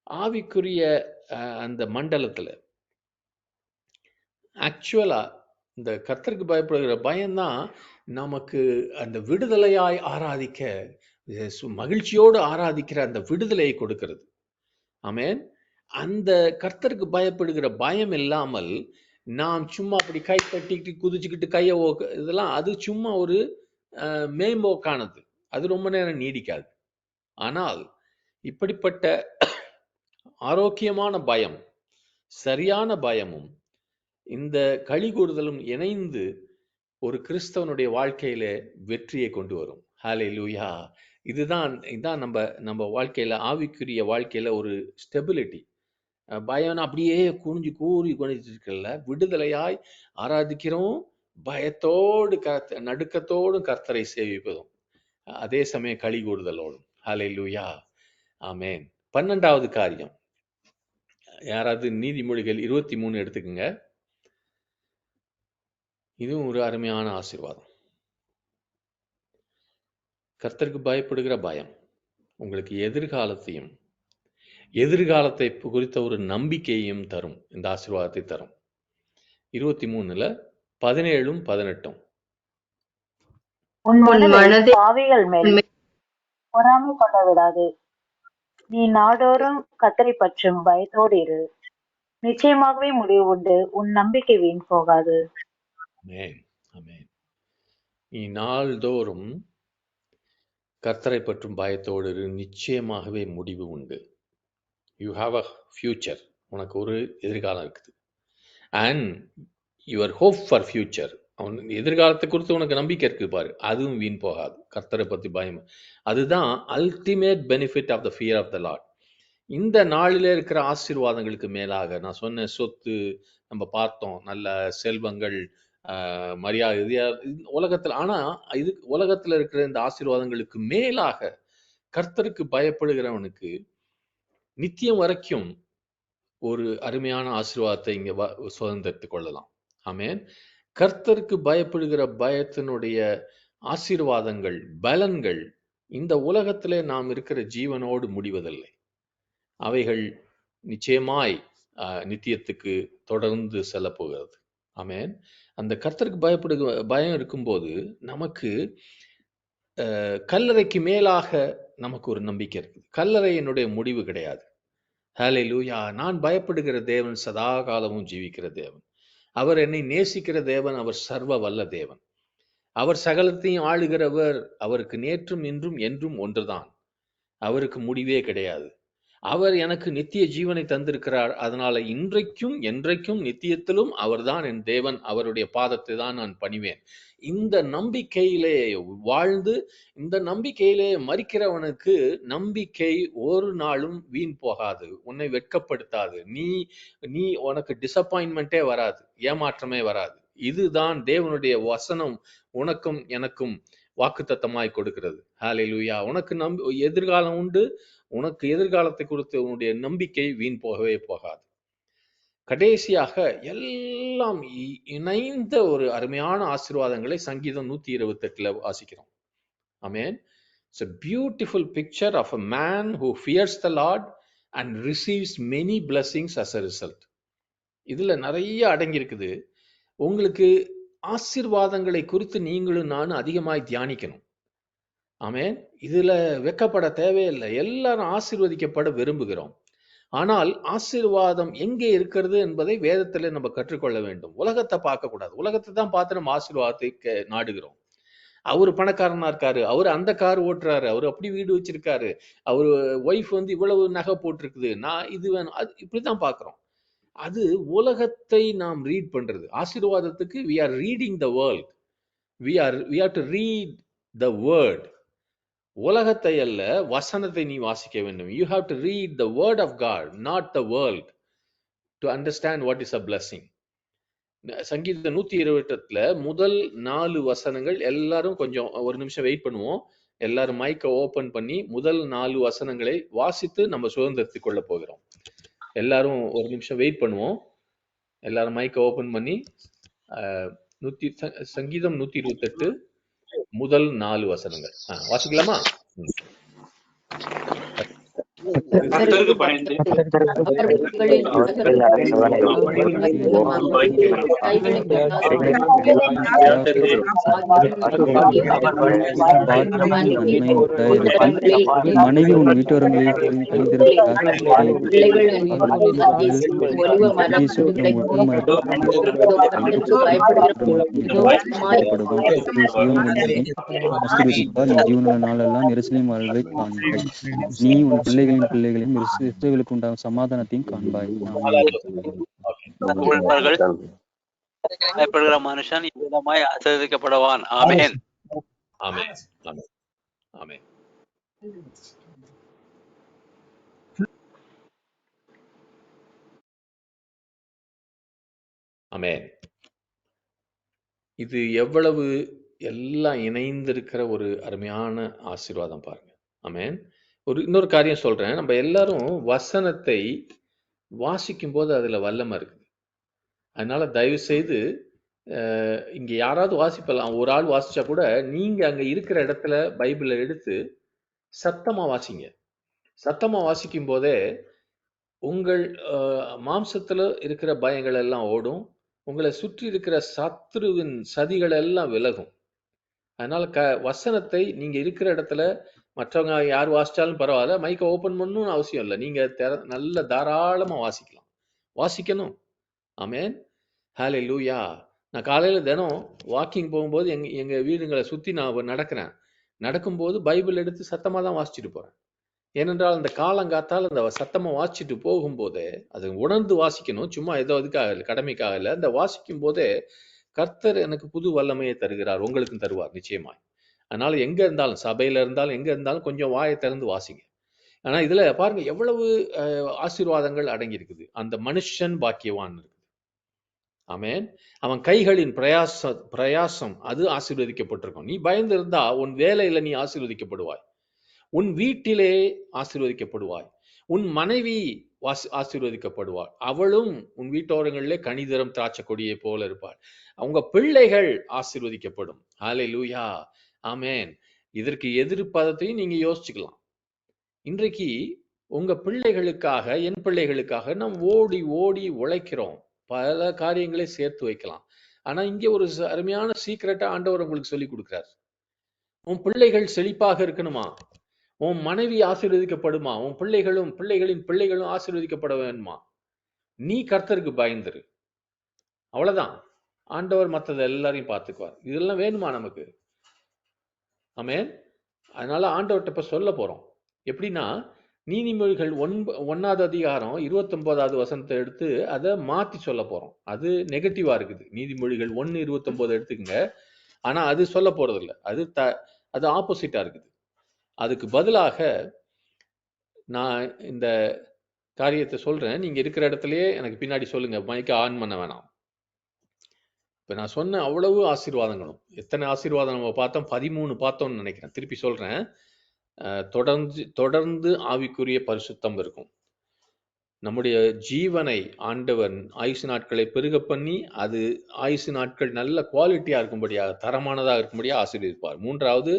[SPEAKER 1] ஆவிக்குரிய அந்த மண்டலத்துல ஆக்சுவலா இந்த கர்த்தருக்கு பயப்படுகிற பயம்தான் நமக்கு அந்த விடுதலையாய் ஆராதிக்க, மகிழ்ச்சியோடு ஆராதிக்கிற அந்த விடுதலையை கொடுக்கிறது. ஆமென். அந்த கர்த்தருக்கு பயப்படுகிற பயம் இல்லாமல் நாம் சும்மா அப்படி கை தட்டிக்கிட்டு குதிச்சுக்கிட்டு கையை இதெல்லாம் அது சும்மா ஒரு மேம்போக்கானது. அது ரொம்ப நேரம் நீடிக்காது. ஆனால் இப்படிப்பட்ட ஆரோக்கியமான பயம், சரியான பயமும் இந்த களி கூறுதலும் இணைந்து ஒரு கிறிஸ்தவனுடைய வாழ்க்கையில வெற்றியை கொண்டு வரும். ஹல்லேலூயா. இதுதான் நம்ம வாழ்க்கையில, ஆவிக்குரிய வாழ்க்கையில ஒரு ஸ்டெபிலிட்டி. பயம் அப்படியே குனிஞ்சிட்டு இருக்கல, விடுதலையாய் ஆராதிக்கிறோம், பயத்தோடு நடுக்கத்தோடும் கர்த்தரை சேவிப்பதும், அதே சமயம் களி கூறுதலோடும். ஹல்லேலூயா. ஆமென். 12வது காரியம், யாராவது நீதிமொழிகள் 23 எடுத்துக்கங்க. இதுவும் ஒரு அருமையான ஆசீர்வாதம். கர்த்தருக்கு பயப்படுகிற பயம் உங்களுக்கு எதிர்காலத்தை குறித்த ஒரு நம்பிக்கையையும் தரும். இந்த ஆசீர்வாதத்தை தரும். 23ல 17ம் 18.
[SPEAKER 6] உன் மனதை பாவிகள் மேல் பொறாமை கொள்ள விடாதே. நீ நாடோறும் கர்த்தரை பற்றும் பயத்தோடு இரு. நிச்சயமாகவே முடிவு உண்டு. உன் நம்பிக்கை வீண் போகாது.
[SPEAKER 1] ஆமென். ஆமென். நீ நாள்தோறும் கர்த்தரை பற்றும் பயத்தோடு இரு. நிச்சயமாகவே முடிவு உண்டு. You have a future. உனக்கு ஒரு எதிர்காலம் இருக்குது. And your hope for future. எதிர்காலத்தை குறித்து உனக்கு நம்பிக்கை இருக்குது பாரு, அதுவும் வீண் போகாது. கர்த்தரை பத்தி பயம். அதுதான் ultimate benefit of the fear of the Lord. இந்த நாளிலே இருக்கிற ஆசீர்வாதங்களுக்கு மேலாக நான் சொன்ன சொத்து, நம்ம பார்த்தோம், நல்ல செல்வங்கள், மரியாதை, உலகத்தில். ஆனா இது உலகத்துல இருக்கிற இந்த ஆசீர்வாதங்களுக்கு மேலாக கர்த்தருக்கு பயப்படுகிறவனுக்கு நித்தியம் வரைக்கும் ஒரு அருமையான ஆசீர்வாதத்தை இங்க சுதந்திரத்துக் கொள்ளலாம். ஆமென். கர்த்தருக்கு பயப்படுகிற பயத்தினுடைய ஆசீர்வாதங்கள், பலன்கள் இந்த உலகத்திலே நாம் இருக்கிற ஜீவனோடு முடிவதில்லை. அவைகள் நிச்சயமாய் நித்தியத்துக்கு தொடர்ந்து செல்ல போகிறது. ஆமென். அந்த கர்த்தருக்கு பயம் இருக்கும்போது நமக்கு கல்லறைக்கு மேலாக நமக்கு ஒரு நம்பிக்கை இருக்குது. கல்லறை என்னுடைய முடிவு கிடையாது. ஹல்லேலூயா. நான் பயப்படுகிற தேவன் சதா காலமும் ஜீவிக்கிற தேவன். அவர் என்னை நேசிக்கிற தேவன். அவர் சர்வ வல்ல தேவன். அவர் சகலத்தையும் ஆளுகிறவர். அவருக்கு நேற்றும் இன்றும் என்றும் ஒன்றுதான். அவருக்கு முடிவே கிடையாது. அவர் எனக்கு நித்திய ஜீவனை தந்திருக்கிறார். அதனால இன்றைக்கும் என்றைக்கும் நித்தியத்திலும் அவர்தான் என் தேவன். அவருடைய பாதத்தை தான் நான் பணிவேன். இந்த நம்பிக்கையிலே வாழ்ந்து, இந்த நம்பிக்கையிலே மரிக்கிறவனுக்கு நம்பிக்கை ஒரு நாளும் வீண் போகாது, உன்னை வெட்கப்படுத்தாது. நீ உனக்கு டிசப்பாயின்மெண்டே வராது, ஏமாற்றமே வராது. இதுதான் தேவனுடைய வசனம் உனக்கும் எனக்கும் வாக்குத்தத்தமாய் கொடுக்கிறது. ஹல்லேலூயா. உனக்கு எதிர்காலம் உண்டு. உனக்கு எதிர்காலத்தை குறித்து உன்னுடைய நம்பிக்கை வீண் போகவே போகாது. கடைசியாக எல்லாம் இணைந்த ஒரு அருமையான ஆசீர்வாதங்களை சங்கீதம் 128 வாசிக்கிறோம். ஆமென். It's a beautiful picture of a man who fears the Lord and receives many blessings as a result. இதுல நிறைய அடங்கி இருக்குது. உங்களுக்கு ஆசீர்வாதங்களை குறித்து நீங்களும் நானும் அதிகமாய் தியானிக்கணும். ஆமென். இதுல வெக்கப்பட தேவையில்லை. எல்லாரும் ஆசீர்வதிக்கப்பட விரும்புகிறோம். ஆனால் ஆசீர்வாதம் எங்கே இருக்கிறது என்பதை வேதத்துல நம்ம கற்றுக்கொள்ள வேண்டும். உலகத்தை பார்க்க கூடாது. உலகத்தை தான் பார்த்து நம்ம ஆசீர்வாதத்தை நாடுகிறோம். அவரு பணக்காரனா இருக்காரு, அவரு அந்த கார் ஓட்டுறாரு, அவரு அப்படி வீடு வச்சிருக்காரு, அவரு ஒய்ஃப் இவ்வளவு நகை போட்டிருக்குது, நான் இது வேணும், அது இப்படிதான் பார்க்கிறோம். அது உலகத்தை நாம் ரீட் பண்றது. ஆசீர்வாதத்துக்கு we are reading the world. we have to read the word. உலகத்தை அல்ல, வசனத்தை நீ வாசிக்க வேண்டும். You have to read the word of God, not the world, to understand what is a blessing. சங்கீதம் 128 முதல் 4 வசனங்கள் எல்லாரும் கொஞ்சம் ஒரு நிமிஷம் வெயிட் பண்ணுவோம். எல்லாரும் மைக்கை ஓபன் பண்ணி முதல் 4 வசனங்களை வாசித்து நம்ம சுதந்திரத்துக் கொள்ள போகிறோம். எல்லாரும் ஒரு நிமிஷம் வெயிட் பண்ணுவோம். எல்லாரும் மைக்கை ஓபன் பண்ணி சங்கீதம் 128 முதல் 4 வசனங்கள் வாசிக்கலாமா?
[SPEAKER 2] கர்த்தருக்கு பயந்து
[SPEAKER 7] மனைவி உன் வீட்டோரங்களில் ஜீவன நாளெல்லாம் எருசலேம் வாழ்வை காண்பாய். நீ உன் பிள்ளைகளையும் இஸ்ரவேலுக்கு உண்டாகும் சமாதானத்தையும் காண்பாய்.
[SPEAKER 8] பயப்படுகிற மனுஷன் இவ்விதமாய் ஆசீர்வதிக்கப்படுவான். ஆமென்.
[SPEAKER 1] ஆமென். ஆமென். ஆமென். ஆமென். இது எவ்வளவு எல்லாம் இணைந்திருக்கிற ஒரு அருமையான ஆசீர்வாதம் பாருங்க. ஆமென். இன்னொரு காரியம் சொல்றேன். நம்ம எல்லாரும் வசனத்தை வாசிக்கும் போது அதுல வல்லமை இருக்குது. அதனால தயவு செய்து இங்க யாராவது வாசிப்பலாம், ஒரு ஆள் வாசிச்சா கூட நீங்க அங்க இருக்கிற இடத்துல பைபிளை எடுத்து சத்தமா வாசிங்க. சத்தமா வாசிக்கும் போதே உங்கள் மாம்சத்துல இருக்கிற பயங்கள் எல்லாம் ஓடும். உங்களை சுற்றி இருக்கிற சத்ருவின் சதிகள் எல்லாம் விலகும். அதனால வசனத்தை நீங்க இருக்கிற இடத்துல மற்றவங்க யார் வாசிச்சாலும் பரவாயில்ல, மைக்கை ஓபன் பண்ணணும்னு அவசியம் இல்லை. நீங்க நல்ல தாராளமா வாசிக்கலாம், வாசிக்கணும். ஆமென். ஹல்லேலூயா. நான் காலையில தினம் வாக்கிங் போகும்போது எங்க வீடுங்களை சுத்தி நான் நடக்கிறேன். நடக்கும்போது பைபிள் எடுத்து சத்தமா தான் வாசிச்சுட்டு போறேன். ஏனென்றால் அந்த காலங்காத்தால் அந்த சத்தமா வாசிச்சுட்டு போகும்போதே அதை உணர்ந்து வாசிக்கணும். சும்மா ஏதோ இதுக்காக இல்லை, கடமைக்காக இல்லை. அந்த வாசிக்கும் போதே கர்த்தர் எனக்கு புது வல்லமையை தருகிறார், உங்களுக்கும் தருவார் நிச்சயமாய். அதனால எங்க இருந்தாலும், சபையில இருந்தாலும் எங்க இருந்தாலும் கொஞ்சம் வாயை திறந்து வாசிங்க. ஆனா இதுல பாருங்க எவ்வளவு ஆசீர்வாதங்கள் அடங்கி இருக்குது. அந்த மனுஷன் பாக்கியவான் இருக்குது. ஆமென். அவன் கைகளின் பிரயாசம் அது ஆசீர்வதிக்கப்பட்டிருக்கும். நீ பயந்து இருந்தா உன் வேலையில நீ ஆசீர்வதிக்கப்படுவாய். உன் வீட்டிலே ஆசீர்வதிக்கப்படுவாய். உன் மனைவி ஆசீர்வதிக்கப்படுவாள். அவளும் உன் வீட்டோரங்களிலே கனிதரும் திராட்சை கொடியை போல இருப்பாள். அவங்க பிள்ளைகள் ஆசீர்வதிக்கப்படும். ஹல்லேலூயா, ஆமென். இதற்கு எதிர்ப்பதத்தையும் நீங்க யோசிச்சுக்கலாம். இன்றைக்கு உங்க பிள்ளைகளுக்காக, என் பிள்ளைகளுக்காக நாம் ஓடி ஓடி உழைக்கிறோம். பல காரியங்களை சேர்த்து வைக்கலாம். ஆனா இங்கே ஒரு அருமையான சீக்கிரட்டா ஆண்டவர் உங்களுக்கு சொல்லி கொடுக்கிறார். உன் பிள்ளைகள் செழிப்பாக இருக்கணுமா? உன் மனைவி ஆசீர்வதிக்கப்படுமா? உன் பிள்ளைகளின் பிள்ளைகளும் ஆசீர்வதிக்கப்பட வேணுமா? நீ கர்த்தருக்கு பயந்துரு. அவ்வளவுதான். ஆண்டவர் மற்றதை எல்லாரையும் பார்த்துக்குவார். இதெல்லாம் வேணுமா நமக்கு? ஆமென். அதனால ஆண்டவர்கிட்ட இப்ப சொல்ல போறோம். எப்படின்னா, நீதிமொழிகள் 1வது அதிகாரம் 29வது வசனத்தை எடுத்து அதை மாத்தி சொல்ல போறோம். அது நெகட்டிவா இருக்குது. நீதிமொழிகள் 1:29 எடுத்துக்கங்க. ஆனா அது சொல்ல போறது இல்லை. அது ஆப்போசிட்டா இருக்குது. அதுக்கு பதிலாக நான் இந்த காரியத்தை சொல்றேன். நீங்க இருக்கிற இடத்துலயே எனக்கு பின்னாடி சொல்லுங்க. மைக்கை ஆன் பண்ண வேணாம். இப்ப நான் சொன்ன அவ்வளவு ஆசீர்வாதங்களும், எத்தனை ஆசீர்வாதம் நம்ம பார்த்தோம்? 13 பார்த்தோம்னு நினைக்கிறேன். திருப்பி சொல்றேன். தொடர்ந்து ஆவிக்குரிய பரிசுத்தம் இருக்கும். நம்முடைய ஜீவனை ஆண்டவன் ஆயுசு நாட்களை பெருக பண்ணி, அது ஆயுசு நாட்கள் நல்ல குவாலிட்டியா இருக்கும்படியாக, தரமானதாக இருக்கும்படியாக ஆசீர்வதிப்பார். 3வது,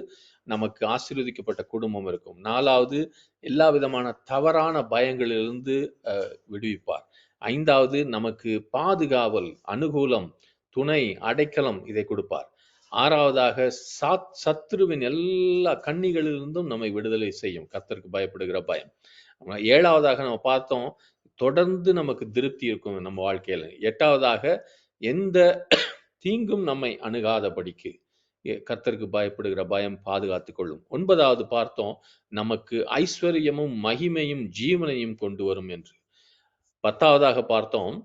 [SPEAKER 1] நமக்கு ஆசீர்வதிக்கப்பட்ட குடும்பம் இருக்கும். 4வது, எல்லா விதமான தவறான பயங்களிலிருந்து விடுவிப்பார். 5வது, நமக்கு பாதுகாவல், அனுகூலம், துணை, அடைக்கலம் இதை கொடுப்பார். 6வதாக, சத்துருவின் எல்லா கண்ணிகளிலிருந்தும் நம்மை விடுதலை செய்யும் கர்த்தருக்கு பயப்படுகிற பயம். 7வதாக நம்ம பார்த்தோம், தொடர்ந்து நமக்கு திருப்தி இருக்கும் நம்ம வாழ்க்கையில. 8வதாக, எந்த தீங்கும் நம்மை அணுகாதபடிக்கு கர்த்தருக்கு பயப்படுகிற பயம் பாதுகாத்துக் கொள்ளும். 9வது பார்த்தோம், நமக்கு ஐஸ்வர்யமும் மகிமையும் ஜீவனையும் கொண்டு வரும் என்று. 10வதாக பார்த்தோம்,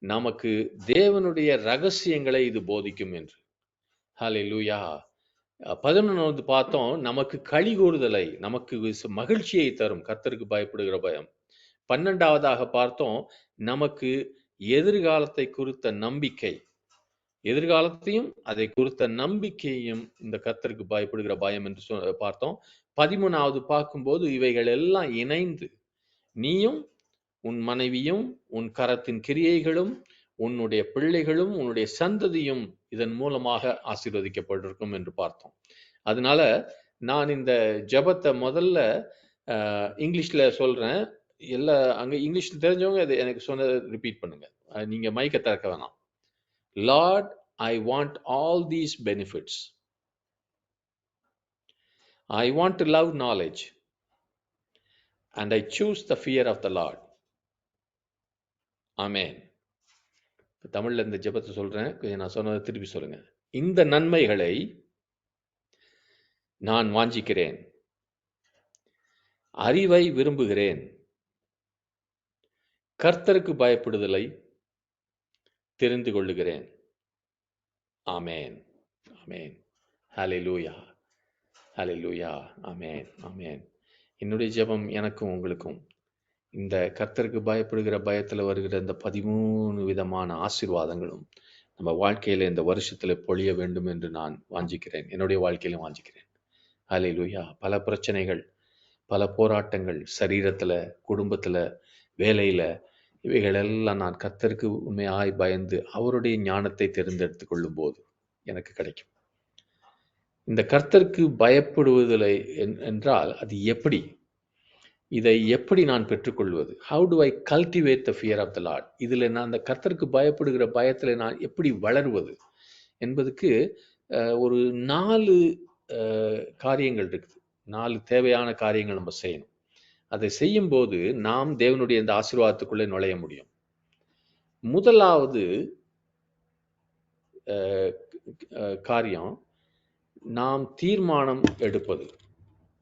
[SPEAKER 1] நமக்கு தேவனுடைய ரகசியங்களை இது போதிக்கும் என்று. ஹல்லேலூயா. 11வது பார்த்தோம், நமக்கு களி கூறுதலை, நமக்கு மகிழ்ச்சியை தரும் கர்த்தருக்கு பயப்படுகிற பயம். 12வதாக பார்த்தோம், நமக்கு எதிர்காலத்தை குறித்த நம்பிக்கை, எதிர்காலத்தையும் அதை குறித்த நம்பிக்கையும் இந்த கர்த்தருக்கு பயப்படுகிற பயம் என்று பார்த்தோம். 13வது பார்க்கும்போது இவைகள் எல்லாம் இணைந்து நீயும் உன் மனைவியும் உன் கரத்தின் கிரியைகளும் உன்னுடைய பிள்ளைகளும் உன்னுடைய சந்ததியும் இதன் மூலமாக ஆசீர்வதிக்கப்பட்டிருக்கும் என்று பார்த்தோம். அதனால நான் இந்த ஜெபத்தை முதல்ல இங்கிலீஷ்ல சொல்றேன். அங்க இங்கிலீஷ் தெரிஞ்சவங்க இது எனக்கு சொன்னதை ரிப்பீட் பண்ணுங்க. நீங்க மைக்கை திறக்க வேணாம். Lord, I want all these benefits. I want to love knowledge and I choose the fear of the Lord. Amen. தமிழ்ல இந்த ஜெபத்தை சொல்றேன். நான் சொன்னதை திருப்பி சொல்லுங்க. இந்த நன்மைகளை நான் வாஞ்சிக்கிறேன், அறிவை விரும்புகிறேன், கர்த்தருக்கு பயப்படுதலை தெரிந்து கொள்ளுகிறேன். ஆமென், ஆமென். ஹல்லேலூயா, ஹல்லேலூயா, ஆமென், ஆமென். என்னுடைய ஜெபம் எனக்கும் உங்களுக்கும் இந்த கர்த்தருக்கு பயப்படுகிற பயத்தில் வருகிற இந்த 13 விதமான ஆசீர்வாதங்களும் நம்ம வாழ்க்கையில இந்த வருஷத்துல பொழிய வேண்டும் என்று நான் வாஞ்சிக்கிறேன். என்னுடைய வாழ்க்கையிலும் வாஞ்சிக்கிறேன். ஹல்லேலூயா. பல பிரச்சனைகள், பல போராட்டங்கள், சரீரத்துல, குடும்பத்துல, வேலையில, இவைகளெல்லாம் நான் கர்த்தருக்கு உண்மையாய் பயந்து அவருடைய ஞானத்தை தேர்ந்தெடுத்து கொள்ளும் போது எனக்கு கிடைக்கும். இந்த கர்த்தருக்கு பயப்படுவதில்லை என்றால் அது எப்படி? இதை எப்படி நான் பெற்றுக்கொள்வது? How do I cultivate the fear of the Lord? இதில் நான் அந்த கர்த்தருக்கு பயப்படுகிற பயத்தில் நான் எப்படி வளருவது என்பதுக்கு ஒரு 4 காரியங்கள் இருக்குது. 4 தேவையான காரியங்கள் நம்ம செய்யணும். அதை செய்யும்போது நாம் தேவனுடைய இந்த ஆசீர்வாதத்துக்குள்ளே நுழைய முடியும். முதலாவது காரியம், நாம் தீர்மானம் எடுப்பது.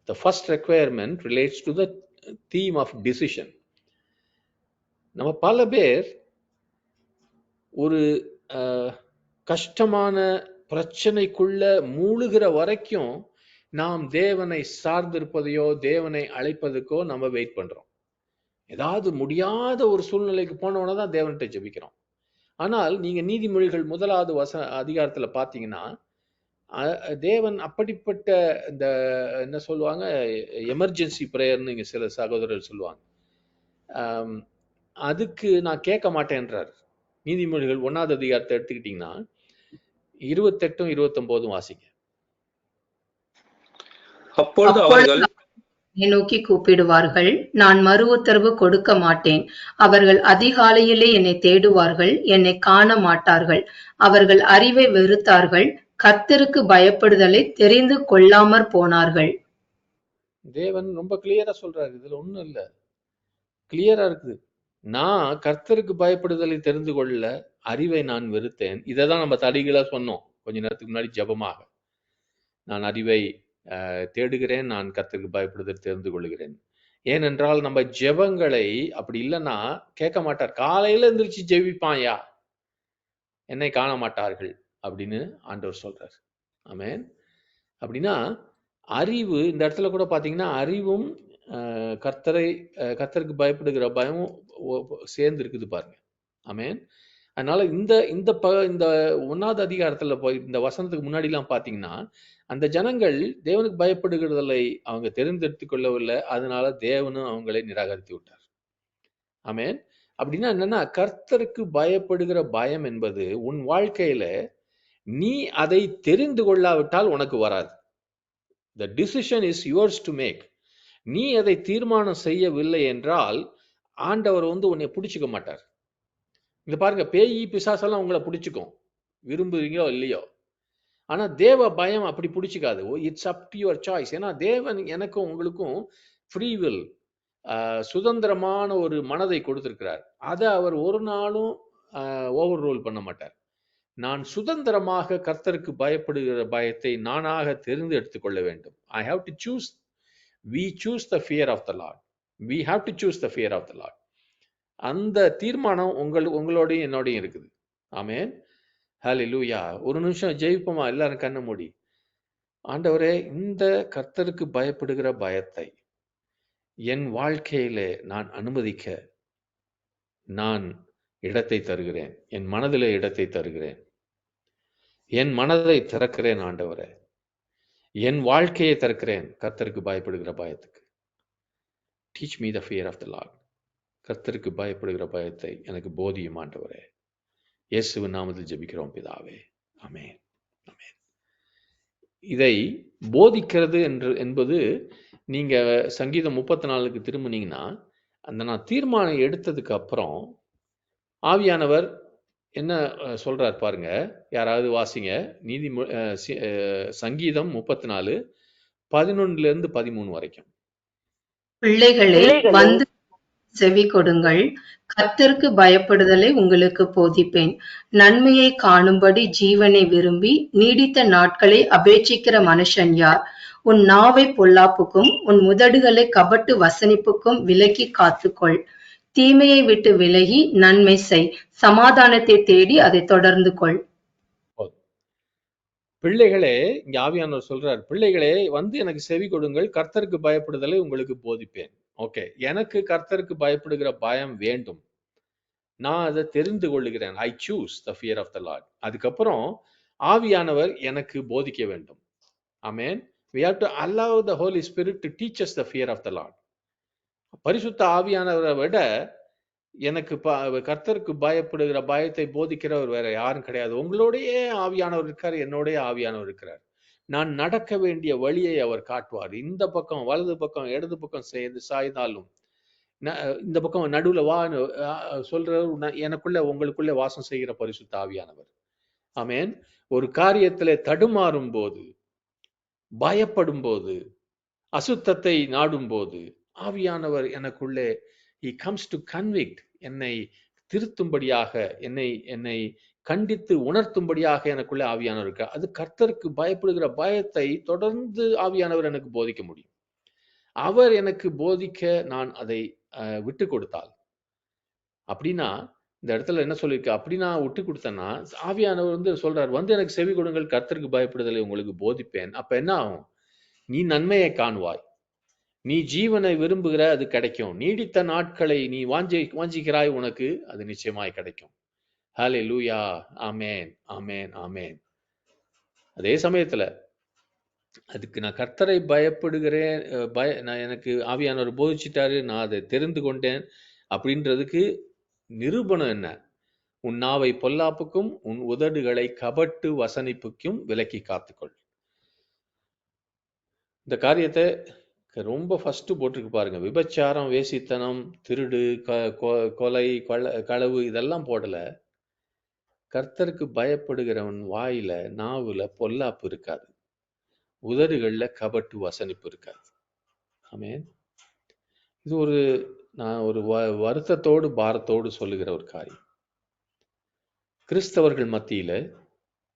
[SPEAKER 1] The first requirement relates to the theme of decision. நம்ம பல பேர் ஒரு கஷ்டமான பிரச்சனைக்குள்ள மூழ்கிற வரைக்கும் நாம் தேவனை சார்ந்திருப்பதையோ தேவனை அழைப்பதுக்கோ நம்ம வெயிட் பண்றோம். ஏதாவது முடியாத ஒரு சூழ்நிலைக்கு போனவன தான் தேவன்கிட்ட ஜெபிக்கிறோம். ஆனால் நீங்க நீதிமொழிகள் 1வது அதிகாரத்துல பாத்தீங்கன்னா, தேவன் அப்படிப்பட்ட இந்த என்ன சொல்லுவாங்க, எமர்ஜென்சி பிரேயர்னு இங்க சில சகோதரர்கள் சொல்லுவாங்க. அதுக்கு நான் கேட்க மாட்டேன்றார். நீதிமொழிகள் 1வது அதிகாரத்தை எடுத்துக்கிட்டீங்கன்னா 28 29 வாசிங்க.
[SPEAKER 2] அப்பொழுது அவர்கள்
[SPEAKER 9] என்னை நோக்கி கூப்பிடுவார்கள், நான் மறு உத்தரவு கொடுக்க மாட்டேன். அவர்கள் அதிகாலையிலே என்னை தேடுவார்கள், என்னை காண மாட்டார்கள். அவர்கள் அறிவை வெறுத்தார்கள், கர்த்தருக்கு பயப்படுதலை தெரிந்து கொள்ளாமற் போனார்கள்.
[SPEAKER 1] தேவன் ரொம்ப கிளியரா சொல்றாரு. இதுல ஒண்ணும் இல்ல, கிளியரா இருக்குது. நான் கர்த்தருக்கு பயப்படுதலை தெரிந்து கொள்ள அறிவை நான் வெறுத்தேன். இதைதான் நம்ம தடிகளா சொன்னோம் கொஞ்ச நேரத்துக்கு முன்னாடி ஜெபமாக. நான் அறிவை தேடுகிறேன், நான் கர்த்தருக்கு பயப்படுதல் தெரிந்து கொள்கிறேன். ஏனென்றால் நம்ம ஜெபங்களை அப்படி இல்லைன்னா கேட்க மாட்டார். காலையில எந்திரிச்சு ஜெபிப்பான்யா, என்னை காண மாட்டார்கள் அப்படின்னு ஆண்டவர் சொல்றார். ஆமென். அப்படின்னா அறிவு இந்த இடத்துல கூட பாத்தீங்கன்னா அறிவும் கர்த்தருக்கு பயப்படுகிற பயமும் சேர்ந்து இருக்குது பாருங்க. ஆமென். அதனால இந்த இந்த 1வது அதிகாரத்துல போய் இந்த வசனத்துக்கு முன்னாடி எல்லாம் பாத்தீங்கன்னா, அந்த ஜனங்கள் தேவனுக்கு பயப்படுகிறதை அவங்க தெரிந்தெடுத்துக் கொள்ளவில்லை. அதனால தேவனும் அவங்களை நிராகரித்து விட்டார். ஆமென். அப்படின்னா என்னன்னா, கர்த்தருக்கு பயப்படுகிற பயம் என்பது உன் வாழ்க்கையில நீ அதை தெரிந்து கொள்ளாவிட்டால் உனக்கு வராது. The decision is yours to make. நீ அதை தீர்மானம் செய்யவில்லை என்றால் ஆண்டவர் உன்னை பிடிச்சிக்க மாட்டார். இங்க பாருங்க, பேய் பிசாசெல்லாம் உங்களை பிடிச்சிக்கும், விரும்புறீங்களோ இல்லையோ. ஆனா தேவ பயம் அப்படி பிடிச்சிக்காது. It's up to your choice. ஏன்னா தேவன் எனக்கும் உங்களுக்கும் ஃப்ரீ வில், சுதந்திரமான ஒரு மனதை கொடுத்திருக்கிறார். அதை அவர் ஒரு நாளும் ஓவர் ரூல் பண்ண மாட்டார். நான் சுதந்திரமாக கர்த்தருக்கு பயப்படுகிற பயத்தை நானாக தெரிந்து எடுத்துக்கொள்ள வேண்டும். I have to choose. We choose the fear of the Lord. We have to choose the fear of the Lord. அந்த தீர்மானம் உங்களோடையும் என்னோடையும் இருக்குது. ஆமென். ஹல்லேலூயா. ஒரு நிமிஷம் ஜெயிப்போமா எல்லாரும் கண்ணை மூடி. ஆண்டவரே, இந்த கர்த்தருக்கு பயப்படுகிற பயத்தை என் வாழ்க்கையிலே நான் அனுமதிக்க நான் இடத்தை தருகிறேன். என் மனதிலே இடத்தை தருகிறேன். என் மனதை திறக்கிறேன் ஆண்டவரே. என் வாழ்க்கையை திறக்கிறேன் கர்த்தருக்கு பயப்படுகிற பயத்துக்கு. Teach me the fear of the Lord. கர்த்தருக்கு பயப்படுகிற பயத்தை எனக்கு போதியும் ஆண்டவரே. இயேசுவின் நாமத்தில் ஜெபிக்கிறோம் பிதாவே. ஆமென். ஆமென். இதை போதிக்கிறது என்பது நீங்க சங்கீதம் 34க்கு திரும்பினீங்கன்னா, அந்த நான் தீர்மானம் எடுத்ததுக்கு அப்புறம் ஆவியானவர் என்ன சொல்றார் பாருங்க. யாராவது வாசிங்க. சங்கீதம் 34 11 13 வரைக்கும்.
[SPEAKER 9] பிள்ளைகளே, வந்து செவி கொடுங்கள், கர்த்தருக்கு பயப்படுதலை உங்களுக்கு போதிப்பேன். நன்மையை காணும்படி ஜீவனை விரும்பி நீடித்த நாட்களை அபேட்சிக்கிற மனுஷன் யார்? உன் நாவை பொல்லாப்புக்கும் உன் உதடுகளை கபட்டு வசனிப்புக்கும் விலக்கி காத்துக்கொள். தீமையை விட்டு விலகி நன்மை செய், சமாதானத்தை தேடி அதை தொடர்ந்து கொள்.
[SPEAKER 1] பிள்ளைகளே, இங்க ஆவியானவர் சொல்றார், பிள்ளைகளே வந்து எனக்கு செவி கொடுங்கள், கர்த்தருக்கு பயப்படுதலை உங்களுக்கு போதிப்பேன். ஓகே, எனக்கு கர்த்தருக்கு பயப்படுகிற பயம் வேண்டும். நான் அதை தெரிந்து கொள்ளுகிறேன். I choose the fear of the Lord. அதுக்கப்புறம் ஆவியானவர் எனக்கு போதிக்க வேண்டும். ஆமென். we have to allow the Holy Spirit to teach us the fear of the Lord. பரிசுத்த ஆவியானவரை விட எனக்கு கர்த்தருக்கு பயப்படுகிற பயத்தை போதிக்கிறவர் வேற யாரும் கிடையாது. உங்களோடையே ஆவியானவர் இருக்கார், என்னோடய ஆவியானவர் இருக்கிறார். நான் நடக்க வேண்டிய வழியை அவர் காட்டுவார். இந்த பக்கம் வலது பக்கம் இடது பக்கம் சாய்ந்தாலும் இந்த பக்கம் நடுவுல வா சொல்ற எனக்குள்ள உங்களுக்குள்ள வாசம் செய்கிற பரிசுத்த ஆவியானவர். ஆமென். ஒரு காரியத்திலே தடுமாறும் போது, பயப்படும் போது, அசுத்தத்தை நாடும் போது ஆவியானவர் எனக்குள்ளே he comes to convict, என்னை திருத்தும்படியாக, என்னை கண்டித்து உணர்த்தும்படியாக எனக்குள்ளே ஆவியானவர் இருக்க. அது கர்த்தருக்கு பயப்படுகிற பயத்தை தொடர்ந்து ஆவியானவர் எனக்கு போதிக்க முடியும். அவர் எனக்கு போதிக்க நான் அதை விட்டு கொடுத்தால், அப்படின்னா இந்த இடத்துல என்ன சொல்லியிருக்க, அப்படின்னா விட்டு கொடுத்தேன்னா ஆவியானவர் சொல்றார், வந்து எனக்கு செவி கொடுங்கள், கர்த்தருக்கு பயப்படுதலை உங்களுக்கு போதிப்பேன். அப்ப என்ன ஆகும்? நீ நன்மையை காணுவாய். நீ ஜீவனை விரும்புகிற, அது கிடைக்கும். நீடித்த நாட்களை நீ வாஞ்சிக்கிறாய், உனக்கு அது நிச்சயமாய் கிடைக்கும். ஹல்லேலூயா. ஆமென், ஆமென், ஆமென். அதே சமயத்துல அதுக்கு நான் கர்த்தரை பயப்படுகிறேன், நான் எனக்கு ஆவியானவர் போதிச்சிட்டாரு, நான் அதை தெரிந்து கொண்டேன் அப்படின்றதுக்கு நிரூபணம் என்ன? உன் நாவை பொல்லாப்புக்கும் உன் உதடுகளை கபட்டு வசனிப்புக்கும் விலக்கி காத்துக்கொள். இந்த காரியத்தை ரொம்ப ஃபர்ஸ்ட் போட்டிருக்கு பாருங்க. விபச்சாரம், வேசித்தனம், திருடு, கொலை, களவு இதெல்லாம் போடல. கர்த்தருக்கு பயப்படுகிறவன் வாயில, நாவுல பொல்லாப்பு இருக்காது, உதடுகள்ல கபட்டு வசனிப்பு இருக்காது. ஆமென். இது நான் ஒரு வருத்தத்தோடு பாரத்தோடு சொல்லுகிற ஒரு காரியம். கிறிஸ்தவர்கள் மத்தியில,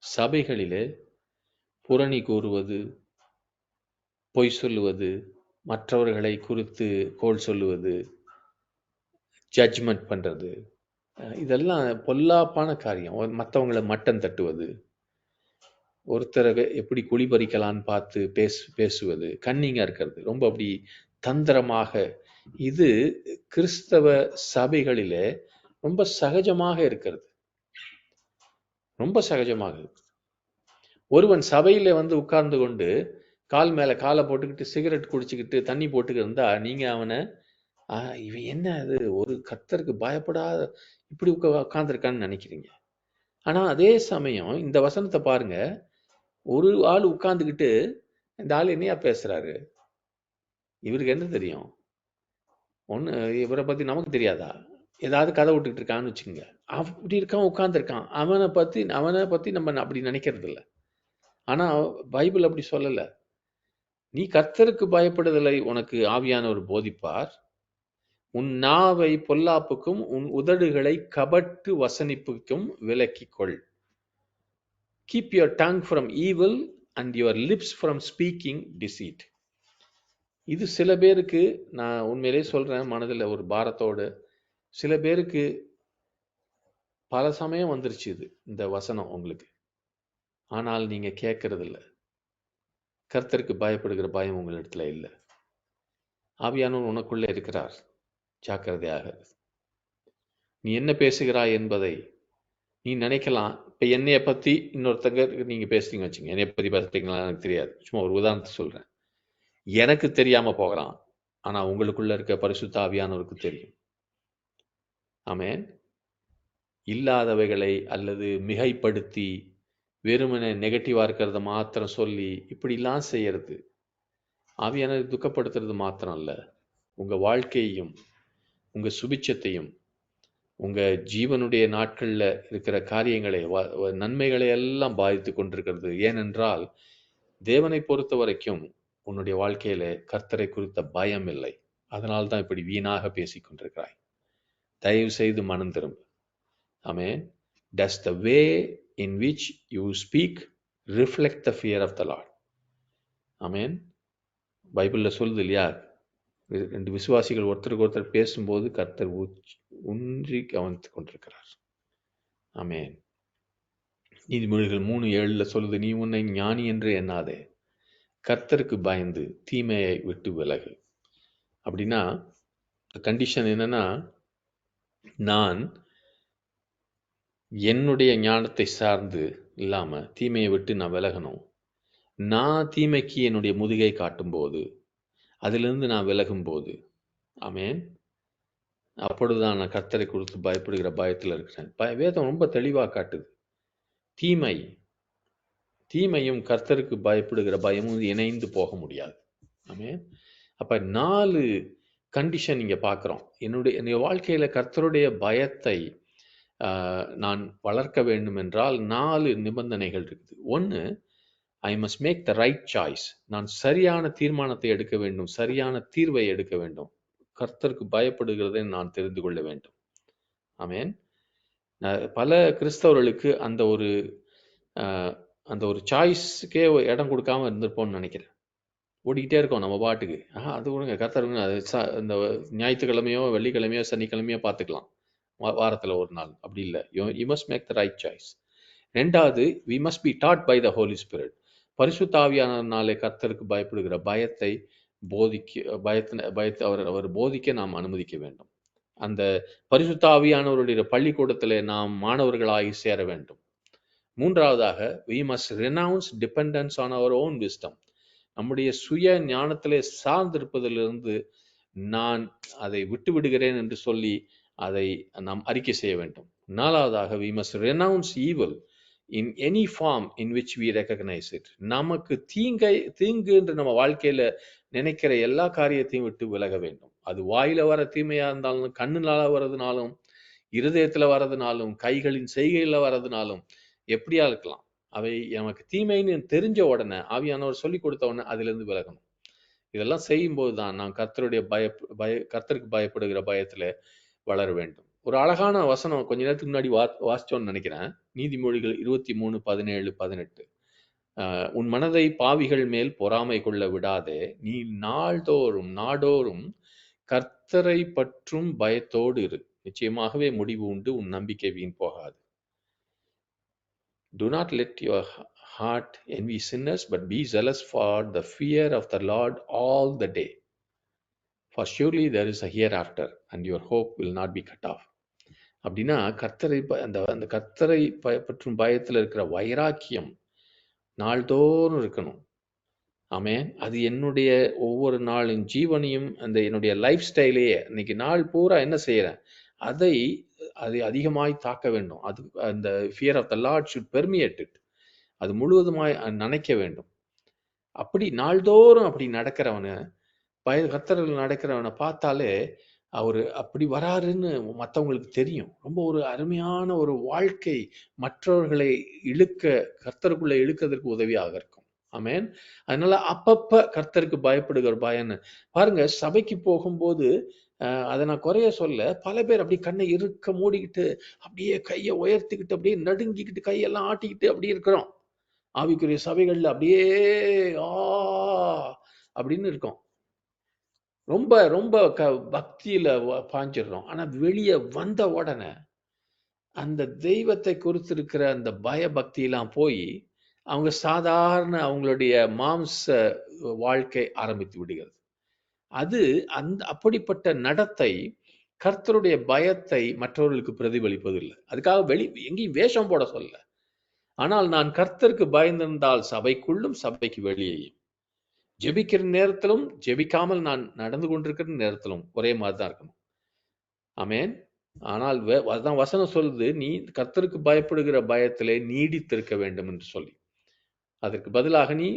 [SPEAKER 1] சபைகளிலே புரணி கூறுவது, பொய் சொல்லுவது, மற்றவர்களை குறித்து கோள் சொல்லுவது, ஜட்ஜ்மெண்ட் பண்றது, இதெல்லாம் பொல்லாப்பான காரியம். மற்றவங்களை மட்டம் தட்டுவது, ஒருத்தரை எப்படி குழி பறிக்கலான்னு பார்த்து பேசுவது, கன்னிங்கா இருக்கிறது, ரொம்ப அப்படி தந்திரமாக. இது கிறிஸ்தவ சபைகளிலே ரொம்ப சகஜமாக இருக்கிறது, ரொம்ப சகஜமாக. ஒருவன் சபையில உட்கார்ந்து கொண்டு கால் மேல காலை போட்டுக்கிட்டு சிகரெட் குடிச்சுக்கிட்டு தண்ணி போட்டுக்கிட்டு இருந்தா, நீங்க அவனை இவன் என்ன அது ஒரு கர்த்தருக்கு பயப்படாத இப்படி உட்கார்ந்துருக்கான்னு நினைக்கிறீங்க. ஆனா அதே சமயம் இந்த வசனத்தை பாருங்க. ஒரு ஆள் உட்கார்ந்துக்கிட்டு இந்த ஆள் என்னையா பேசுறாரு, இவருக்கு என்ன தெரியும், ஒண்ணு இவரை பத்தி நமக்கு தெரியாதா, ஏதாவது கதை விட்டுக்கிட்டு இருக்கான்னு வச்சுக்கோங்க. அப்படி இருக்கான், உட்கார்ந்துருக்கான். அவனை பத்தி நம்ம அப்படி நினைக்கிறது இல்லை. ஆனா பைபிள் அப்படி சொல்லல. நீ கர்த்தருக்கு பயப்படுதலை உனக்கு ஆவியானவர் போதிப்பார். உன் நாவை பொல்லாப்புக்கும் உன் உதடுகளை கபட்டு வசனிப்புக்கும் விலக்கிக்கொள். Keep your tongue from evil and your lips from speaking deceit. இது சில பேருக்கு, நான் உண்மையிலே சொல்றேன், மனதில் ஒரு பாரத்தோடு, சில பேருக்கு பல சமயம் வந்துருச்சு இந்த வசனம் உங்களுக்கு. ஆனால் நீங்க கேட்கறது இல்லை. கர்த்தருக்கு பயப்படுகிற பயம் உங்களிடத்துல இல்லை. ஆவியானவர் உனக்குள்ளே இருக்கிறார். ஜாக்கிரதையாக. நீ என்ன பேசுகிறாய் என்பதை நீ நினைக்கலாம். இப்ப என்னைய பத்தி இன்னொருத்தங்க நீங்க பேசுறீங்க வச்சுங்க, என்னைய பத்தி பேசுறீங்களா எனக்கு தெரியாது, சும்மா ஒரு உதாரணத்தை சொல்றேன். எனக்கு தெரியாம போகலாம், ஆனா உங்களுக்குள்ள இருக்க பரிசுத்த ஆவியானவருக்கு தெரியும். ஆமென். இல்லாதவைகளை அல்லது மிகைப்படுத்தி வெறுமனே நெகட்டிவா இருக்கிறத மாத்திரம் சொல்லி இப்படிலாம் செய்யறது ஆவியானவரை துக்கப்படுத்துறது மாத்திரம் அல்ல, உங்க வாழ்க்கையையும் உங்க சுபிட்சத்தையும் உங்க ஜீவனுடைய நாட்கள்ல இருக்கிற காரியங்களை, நன்மைகளை எல்லாம் பாதித்து கொண்டிருக்கிறது. ஏனென்றால் தேவனை பொறுத்த வரைக்கும் உன்னுடைய வாழ்க்கையில கர்த்தரை குறித்த பயம் இல்லை. அதனால்தான் இப்படி வீணாக பேசிக் கொண்டிருக்கிறாய். தயவு செய்து மனம் திரும்பு. ஆமென். Does the way in which you speak reflect the fear of the Lord? ஆமென். பைபிள்ல சொல்லுது இல்லையா, ரெண்டு விசுவாசிகள் ஒருத்தருக்கு ஒருத்தர் பேசும்போது கர்த்தர் ஊன்றி கவனித்துக் கொண்டிருக்கிறார். ஆமென். நீதிமொழிகள் 3:7 சொல்லுது, நீ உன்னை ஞானி என்று எண்ணாதே, கர்த்தருக்கு பயந்து தீமையை விட்டு விலகு. அப்படின்னா கண்டிஷன் என்னன்னா, நான் என்னுடைய ஞானத்தை சார்ந்து இல்லாம தீமையை விட்டு நான் விலகணும். நான் தீமைக்கு என்னுடைய முதுகை காட்டும் போது, அதிலிருந்து நான் விலகும் போது, ஆமென், அப்பொழுதுதான் நான் கர்த்தரை குறித்து பயப்படுகிற பயத்தில் இருக்கிறேன். வேதம் ரொம்ப தெளிவாக காட்டுது. தீமையும் கர்த்தருக்கு பயப்படுகிற பயமும் இணைந்து போக முடியாது. ஆமென். அப்ப 4 கண்டிஷன் இங்க பார்க்கிறோம். என்னுடைய வாழ்க்கையில கர்த்தருடைய பயத்தை நான் வளர்க்க வேண்டும் என்றால் 4 நிபந்தனைகள் இருக்குது. 1, I must make the right choice. நான் சரியான தீர்மானத்தை எடுக்க வேண்டும், சரியான தீர்வை எடுக்க வேண்டும். கர்த்தருக்கு பயப்படுகிறதை நான் தெரிந்து கொள்ள வேண்டும். ஆமென். பல கிறிஸ்தவர்களுக்கு அந்த ஒரு சாய்ஸ்க்கே இடம் கொடுக்காம இருந்திருப்போம்னு நினைக்கிறேன். ஓடிக்கிட்டே இருக்கோம் நம்ம பாட்டுக்கு. அது கொடுங்க கர்த்தருங்க, அது இந்த ஞாயிற்றுக்கிழமையோ வெள்ளிக்கிழமையோ சனிக்கிழமையோ பார்த்துக்கலாம், வாரத்தில் ஒரு நாள். அப்படி இல்லை. You must make the right choice. 2வது, we must be taught by the Holy Spirit. பரிசுத்த ஆவியானவர்னாலே கர்த்தருக்கு பயப்படுகிற பயத்தை பயத்தை அவர் போதிக்க நாம் அனுமதிக்க வேண்டும். அந்த பரிசுத்த ஆவியானவருடைய பள்ளிக்கூடத்திலே நாம் மாணவர்களாகி சேர வேண்டும். மூன்றாவதாக, we must renounce dependence on our own wisdom. நம்முடைய சுய ஞானத்திலே சார்ந்திருப்பதிலிருந்து நான் அதை விட்டு விடுகிறேன் என்று சொல்லி அதை நாம் அறிக்கை செய்ய வேண்டும். நாலாவதாக, we must renounce evil in any form in which we recognize it. நமக்கு தீங்கு என்று நம்ம வாழ்க்கையில நினைக்கிற எல்லா காரியத்தையும் விட்டு விலக வேண்டும். அது வாயில வர தீமையா இருந்தாலும், கண்ணுனால வர்றதுனாலும், இருதயத்துல வர்றதுனாலும், கைகளின் செய்கையில வர்றதுனாலும், எப்படியா இருக்கலாம். அவை நமக்கு தீமைன்னு தெரிஞ்ச உடனே, ஆவியானவர் சொல்லி கொடுத்த உடனே அதுல இருந்து விலகணும். இதெல்லாம் செய்யும் போதுதான் நாம் கர்த்தருக்கு பயப்படுகிற பயத்துல வளர வேண்டும். ஒரு அழகான வசனம் கொஞ்ச நேரத்துக்கு முன்னாடி வாசிச்சோன்னு நினைக்கிறேன். நீதிமொழிகள் 23:17-18. உன் மனதை பாவிகள் மேல் பொறாமை கொள்ள விடாதே, நீ நாடோறும் கர்த்தரை பற்றும் பயத்தோடு இரு, நிச்சயமாகவே முடிவு உண்டு, உன் நம்பிக்கை வீண் போகாது. Do not let your heart envy sinners, but be zealous for the fear of the Lord all the day. For surely there is a hereafter, and your hope will not be cut off. அப்படின்னா அந்த கர்த்தரை பற்றும் பயத்தில் இருக்கிற வைராக்கியம் நாள்தோறும் இருக்கணும். ஆமென். அது என்னுடைய ஒவ்வொரு நாளின் ஜீவனையும், அந்த என்னுடைய லைஃப் ஸ்டைலையே, இன்னைக்கு நாள் பூரா என்ன செய்யறேன் அதை அதிகமாய் தாக்க வேண்டும். அது அந்த fear of the Lord should permeate it. அது முழுவதுமாய் நினைக்க வேண்டும். அப்படி நாள்தோறும் அப்படி நடக்கிறவனை, கர்த்தர்கள் நடக்கிறவனை பார்த்தாலே அவர் அப்படி வராருன்னு மற்றவங்களுக்கு தெரியும். ரொம்ப ஒரு அருமையான ஒரு வாழ்க்கை மற்றவர்களை கர்த்தருக்குள்ள இழுக்கிறதுக்கு உதவியாக இருக்கும். ஆமென். அதனால அப்பப்ப கர்த்தருக்கு பயப்படுகிற பயன்னு பாருங்க. சபைக்கு போகும்போது அதை நான் குறைய சொல்ல, பல பேர் அப்படி கண்ணை இருக்க மூடிக்கிட்டு அப்படியே கையை உயர்த்திக்கிட்டு அப்படியே நடுங்கிக்கிட்டு கையெல்லாம் ஆட்டிக்கிட்டு அப்படி இருக்கிறோம். ஆவிக்குரிய சபைகள்ல அப்படியே அப்படின்னு இருக்கும். ரொம்ப ரொம்ப பக்தியில பாஞ்சிடுறோம். ஆனா வெளியே வந்த உடனே அந்த தெய்வத்தை குறித்து இருக்கிற அந்த பய பக்தியெல்லாம் போய் அவங்க சாதாரண அவங்களுடைய மாம்ச வாழ்க்கை ஆரம்பித்து விடுகிறது. அது அப்படிப்பட்ட நடத்தை கர்த்தருடைய பயத்தை மற்றவர்களுக்கு பிரதிபலிப்பதில்லை. அதுக்காக எங்கேயும் வேஷம் போட சொல்ல. ஆனால் நான் கர்த்தருக்கு பயந்திருந்தால் சபைக்குள்ளும் சபைக்கு வெளியேயும், ஜெபிக்கிற நேரத்திலும் ஜெபிக்காமல் நான் நடந்து கொண்டிருக்கிற நேரத்திலும் ஒரே மாதிரி தான் இருக்கணும். ஆமென். ஆனால் அதான் வசனம் சொல்லுது, நீ கர்த்தருக்கு பயப்படுகிற பயத்திலே நீடித்திருக்க வேண்டும் என்று சொல்லி. அதற்கு பதிலாக நீ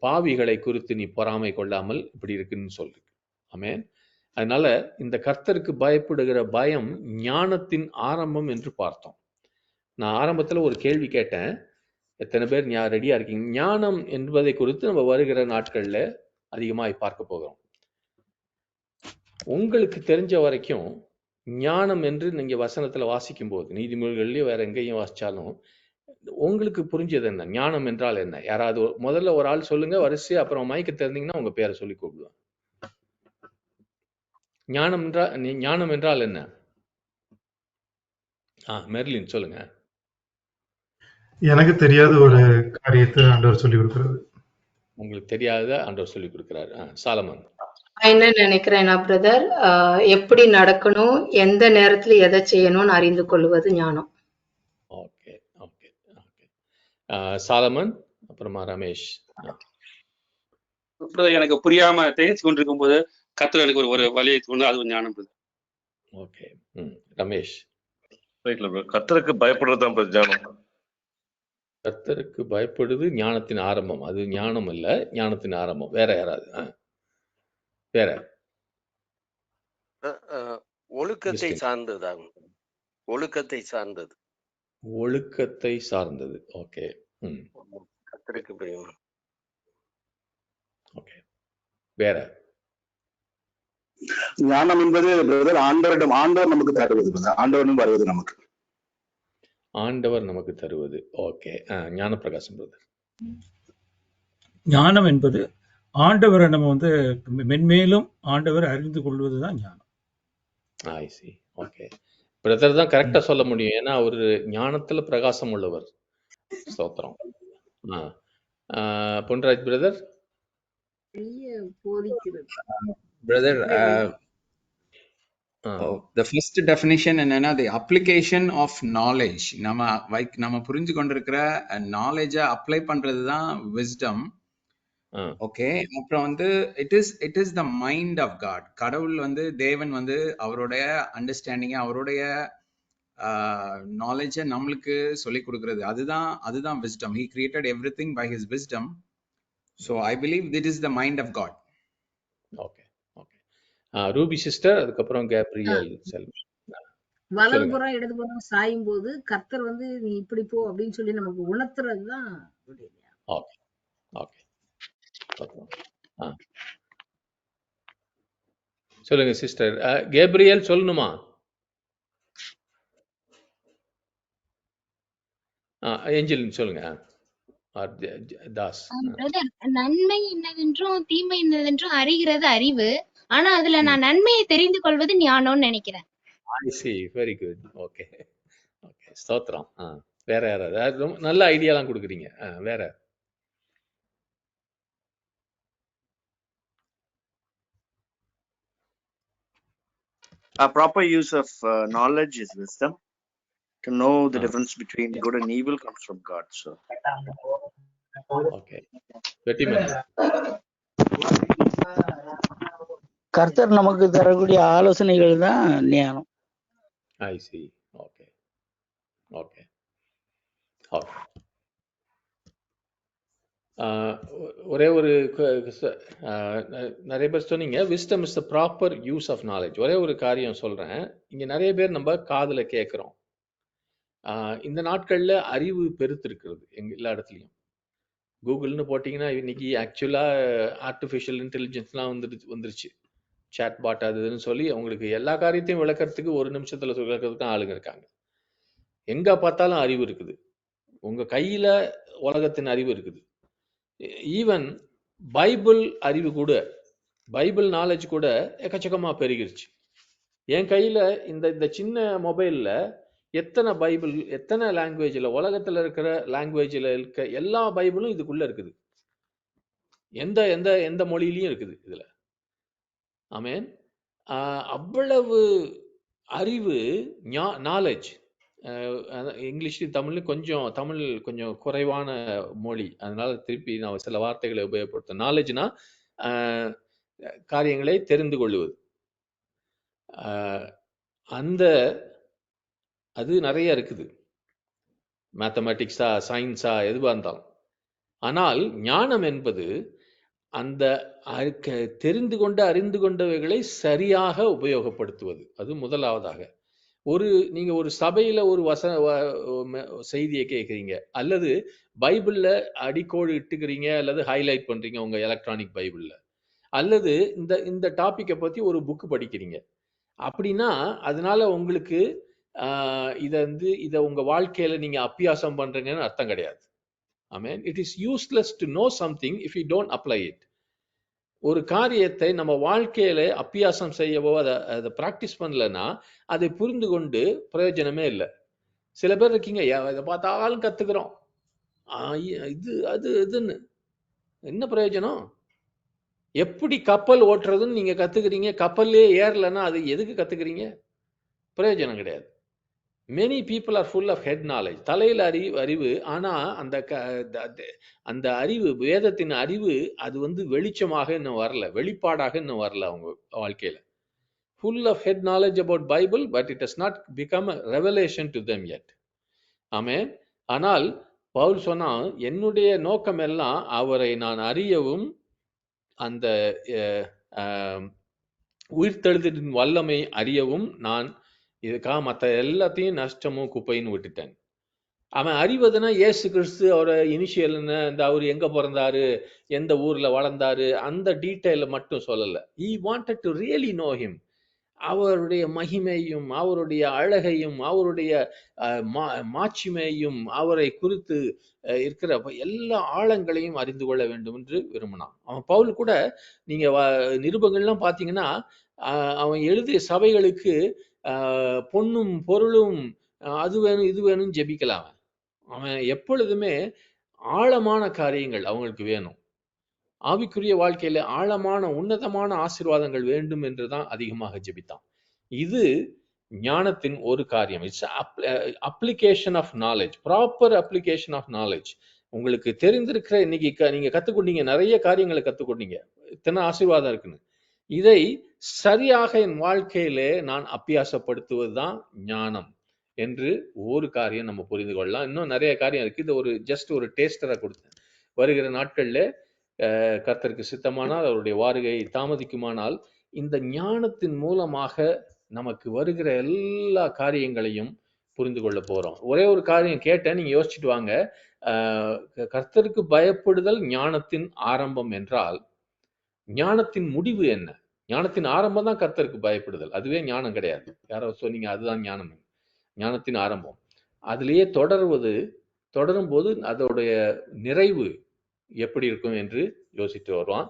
[SPEAKER 1] பாவிகளை குறித்து நீ பொறாமை கொள்ளாமல் இப்படி இருக்குன்னு சொல்லு. ஆமென். அதனால இந்த கர்த்தருக்கு பயப்படுகிற பயம் ஞானத்தின் ஆரம்பம் என்று பார்த்தோம். நான் ஆரம்பத்துல ஒரு கேள்வி கேட்டேன், எத்தனை பேர் ரெடியா இருக்கீங்க? ஞானம் என்பதை குறித்து நம்ம வருகிற நாட்கள்ல அதிகமாக பார்க்க போகிறோம். உங்களுக்கு தெரிஞ்ச வரைக்கும் ஞானம் என்று நீங்க வசனத்துல வாசிக்கும் போது, நீதிமொழிகள்லயும் வேற எங்கேயும் வாசிச்சாலும், உங்களுக்கு புரிஞ்சது என்ன? ஞானம் என்றால் என்ன? யாராவது முதல்ல ஒரு ஆள் சொல்லுங்க, வரிசை, அப்புறம் மைக்க தெரிந்தீங்கன்னா உங்க பேரை சொல்லி கூப்பிடுவேன். ஞானம் என்றால் என்ன? மெர்லின் சொல்லுங்க.
[SPEAKER 3] எனக்கு தெரியாத ஒரு காரியத்தை ஆண்டவர் சொல்லி கொடுக்கிறது.
[SPEAKER 1] உங்களுக்கு தெரியாத ஆண்டவர் சொல்லி கொடுக்கிறாரு. சாலமன்.
[SPEAKER 9] என்ன நினைக்கிறேன்னா பிரதர், எப்படி நடக்கணும், எந்த நேரத்துல எதை செய்யணும்னு அறிந்து கொள்வது ஞானம்.
[SPEAKER 1] Okay okay okay. சாலமன், அப்புறமா ரமேஷ்.
[SPEAKER 2] எனக்கு புரியாம பேசி கொண்டிருக்கும் போது கர்த்தருக்கு ஒரு வழியை கொண்டு அது ஞானம்.
[SPEAKER 1] ஓகே. ரமேஷ்.
[SPEAKER 10] கர்த்தருக்கு பயப்படுறதுதான் ஞானம்.
[SPEAKER 1] கர்த்தருக்கு பயப்படுது ஞானத்தின் ஆரம்பம். அது ஞானம் இல்ல, ஞானத்தின் ஆரம்பம். வேற யாராவது? வேற?
[SPEAKER 11] ஒழுக்கத்தை சார்ந்தது. ஒழுக்கத்தை சார்ந்தது.
[SPEAKER 1] ஒழுக்கத்தை சார்ந்தது. ஓகே.
[SPEAKER 11] கர்த்தருக்கு பயம்.
[SPEAKER 1] ஓகே. வேற?
[SPEAKER 10] ஞானம் என்பது பிரதர் ஆண்டவர் நமக்கு தருவது. ஆண்டவரும் வருவது நமக்கு.
[SPEAKER 1] ஆண்டவர் நமக்கு தருவது. ஓகே. ஞான பிரகாசம் பிரதர்.
[SPEAKER 3] ஞானம் என்பது ஆண்டவரை நம்ம மென்மேலும் ஆண்டவர் அறிந்து கொள்வதுதான் ஞானம்.
[SPEAKER 1] ஐ சி. ஓகே. பிரதர் தான் கரெக்டா சொல்ல முடியும். ஏன்னா அவரு ஞானத்துல பிரகாசம் உள்ளவர். ஸ்தோத்திரம். பொன்ராஜ் பிரதர்.
[SPEAKER 5] போதிக்கிறது.
[SPEAKER 12] Brother, the first definition என்னன்னா the application of knowledge. நம்ம புரிஞ்சு கொண்டிருக்கிற knowledge அப்ளை பண்றதுதான் wisdom. ஓகே, அப்புறம் வந்து it is the mind of God. கடவுள் வந்து தேவன் வந்து அவருடைய அண்டர்ஸ்டாண்டிங், அவருடைய knowledge நம்மளுக்கு சொல்லி கொடுக்கிறது. அதுதான் wisdom. He created everything by his wisdom. So I believe this is the mind of God.
[SPEAKER 1] Okay okay. Ruby sister, அதுக்கப்புறம் கேப்ரியல் செல்வி.
[SPEAKER 13] வலதுபுறம் இடதுபுறம் சாயும் போது கர்த்தர் வந்து நீ இப்படி போ அப்படின்னு சொல்லி நமக்கு உணர்த்துறதுதான்.
[SPEAKER 1] Okay okay. சொல்லுங்க சிஸ்டர். கேப்ரியல் சொல்லணுமா? ஏஞ்சல் சொல்லுங்க. தாஸ்.
[SPEAKER 14] நன்மை என்னதென்றும் தீமை என்னதென்றும் அறிகிறது அறிவு. ஆனா அதுல நான் நன்மையை தெரிந்து கொள்வது ஞானம்னு நினைக்கிறேன்.
[SPEAKER 1] I see. Very good. Okay. Okay. ஸ்தோத்திரம். வேற யாராவது? ரொம்ப நல்ல ஐடியாலாம் கொடுக்குறீங்க. வேற?
[SPEAKER 15] A proper use of knowledge is wisdom. To know the difference between good and evil comes from God. So.
[SPEAKER 1] Okay. வெட்டிமன்.
[SPEAKER 16] கர்த்தர் நமக்கு தரக்கூடிய ஆலோசனைகள் தான் ஞானம்.
[SPEAKER 1] I see. Okay. Okay. Okay. ஒரே ஒரு நிறைய பேர் சொன்னீங்க wisdom is the proper use of knowledge. ஒரே ஒரு காரியம் சொல்றேன். இங்க நிறைய பேர் நம்ம காதுல கேட்கிறோம். இந்த நாட்கள்ல அறிவு பெருத்திருக்கிறது எல்லா இடத்துலையும். கூகுள்னு போட்டிங்கன்னா இன்னைக்கு ஆக்சுவலாக ஆர்டிஃபிஷியல் இன்டெலிஜென்ஸ்லாம் வந்துருச்சு. சேட் பாட் அதுன்னு சொல்லி அவங்களுக்கு எல்லா காரியத்தையும் விளக்கறதுக்கு ஒரு நிமிஷத்தில் விளக்கிறதுக்கு ஆளுங்க இருக்காங்க. எங்கே பார்த்தாலும் அறிவு இருக்குது. உங்கள் கையில் உலகத்தின் அறிவு இருக்குது. ஈவன் பைபிள் அறிவு கூட, பைபிள் நாலேஜ் கூட எக்கச்சக்கமாக பெருகிருச்சு. என் கையில் இந்த சின்ன மொபைலில் எத்தனை பைபிள், எத்தனை லாங்குவேஜில், உலகத்தில் இருக்கிற லாங்குவேஜில் இருக்க எல்லா பைபிளும் இதுக்குள்ளே இருக்குது. எந்த எந்த எந்த மொழியிலையும் இருக்குது இதில். ஆமேன். அவ்வளவு அறிவு, நாலேஜ். இங்கிலீஷ்லையும் தமிழ்லையும் தமிழ் கொஞ்சம் குறைவான மொழி, அதனால திருப்பி நான் சில வார்த்தைகளை உபயோகப்படுத்தேன். நாலேஜ்னா காரியங்களை தெரிந்து கொள்வது. அது நிறைய இருக்குது. மேத்தமேட்டிக்ஸா, சயின்ஸா, எதுவாக இருந்தாலும். ஆனால் ஞானம் என்பது அந்த தெரிந்து கொண்ட அறிந்து கொண்டவைகளை சரியாக உபயோகப்படுத்துவது. அது முதலாவதாக. நீங்க ஒரு சபையில ஒரு செய்தியை கேட்குறீங்க, அல்லது பைபிள்ல அடிக்கோடு இட்டுக்கிறீங்க, அல்லது ஹைலைட் பண்றீங்க உங்க எலக்ட்ரானிக் பைபிள்ல, அல்லது இந்த டாபிக்கை பத்தி ஒரு புக்கு படிக்கிறீங்க. அப்படின்னா அதனால உங்களுக்கு இதை உங்க வாழ்க்கையில நீங்க அபியாசம் பண்றீங்கன்னு அர்த்தம் கிடையாது. ஆமென். It is useless to know something if you don't apply it. ஒரு காரியத்தை நம்ம வாழ்க்கையில அபியாசம் செய்யவோ அதை ப்ராக்டிஸ் பண்ணலன்னா அதை புரிந்து கொண்டு பிரயோஜனமே இல்லை. சில பேர் இருக்கீங்க, இதை பார்த்தாலும் கத்துக்கிறோம், இதுன்னு என்ன பிரயோஜனம்? எப்படி கப்பல் ஓட்டுறதுன்னு நீங்க கத்துக்கிறீங்க, கப்பல்லே ஏறலன்னா அது எதுக்கு கத்துக்கிறீங்க? பிரயோஜனம் கிடையாது. Many people are full of head knowledge. தலையில் அறிவு, ஆனா அந்த அறிவு, வேதத்தின் அறிவு, அது வெளிச்சமாக இன்னும் வரல, வெளிப்பாடாக இன்னும் வரல அவங்க வாழ்க்கையில. Full of head knowledge about Bible, but it has not become a revelation to them yet. ஆமென். ஆனால் பவுல் சொன்னா, என்னுடைய நோக்கம் எல்லாம் அவரை நான் அறியவும் அந்த உயிர்த்தெழுதலின் வல்லமை அறியவும் நான் இதுக்காக மற்ற எல்லாத்தையும் நஷ்டமும் குப்பைன்னு விட்டுட்டேன். அவன் அறிவதுன்னா இயேசு கிறிஸ்து அவரை இனிஷியல் என்ன, அவர் எங்க பிறந்தாரு, எந்த ஊர்ல வளர்ந்தாரு, அந்த டீட்டெயில மட்டும் சொல்லல. He wanted to really know him. அவருடைய மகிமையும் அவருடைய அழகையும் அவருடைய மாட்சிமையும் அவரை குறித்து இருக்கிற எல்லா ஆழங்களையும் அறிந்து கொள்ள வேண்டும் என்று விரும்பினான். அவன் பவுல் கூட நீங்க நிருபங்கள்லாம் பார்த்தீங்கன்னா அவன் எழுதிய சபைகளுக்கு பொன்னும் பொருளும் அது வேணும் இது வேணும் ஜெபிக்கலாம். அவன் எப்பொழுதுமே ஆழமான காரியங்கள் அவங்களுக்கு வேணும். ஆவிக்குரிய வாழ்க்கையில ஆழமான உன்னதமான ஆசீர்வாதங்கள் வேண்டும் என்றுதான் அதிகமாக ஜெபித்தான். இது ஞானத்தின் ஒரு காரியம். It's application of knowledge, proper application of knowledge. உங்களுக்கு தெரிந்திருக்கிற இன்னைக்கு நீங்க கத்துக்கொண்டீங்க, நிறைய காரியங்களை கத்துக்கொண்டீங்க, இத்தனை ஆசீர்வாதம் இருக்குன்னு. இதை சரியாக என் வாழ்க்கையிலே நான் அபியாசப்படுத்துவதுதான் ஞானம் என்று ஒரு காரியம் நம்ம புரிந்து கொள்ளலாம். இன்னும் நிறைய காரியம் இருக்கு. இது ஒரு ஜஸ்ட் ஒரு டேஸ்டரை கொடுத்தேன். வருகிற நாட்கள்ல கர்த்தருக்கு சித்தமானால், அவருடைய வாருகை தாமதிக்குமானால், இந்த ஞானத்தின் மூலமாக நமக்கு வருகிற எல்லா காரியங்களையும் புரிந்து கொள்ள போறோம். ஒரே ஒரு காரியம் கேட்டேன், நீங்க யோசிச்சுட்டு வாங்க. கர்த்தருக்கு பயப்படுதல் ஞானத்தின் ஆரம்பம் என்றால், ஞானத்தின் முடிவு என்ன? ஞானத்தின் ஆரம்பம் தான் கர்த்தருக்கு பயப்படுதல். அதுவே ஞானம் கிடையாது. யாரோ சொன்னீங்க அதுதான் ஞானம். ஞானத்தின் ஆரம்பம். அதிலேயே தொடரும் போது அதோடைய நிறைவு எப்படி இருக்கும் என்று யோசித்து வருவான்.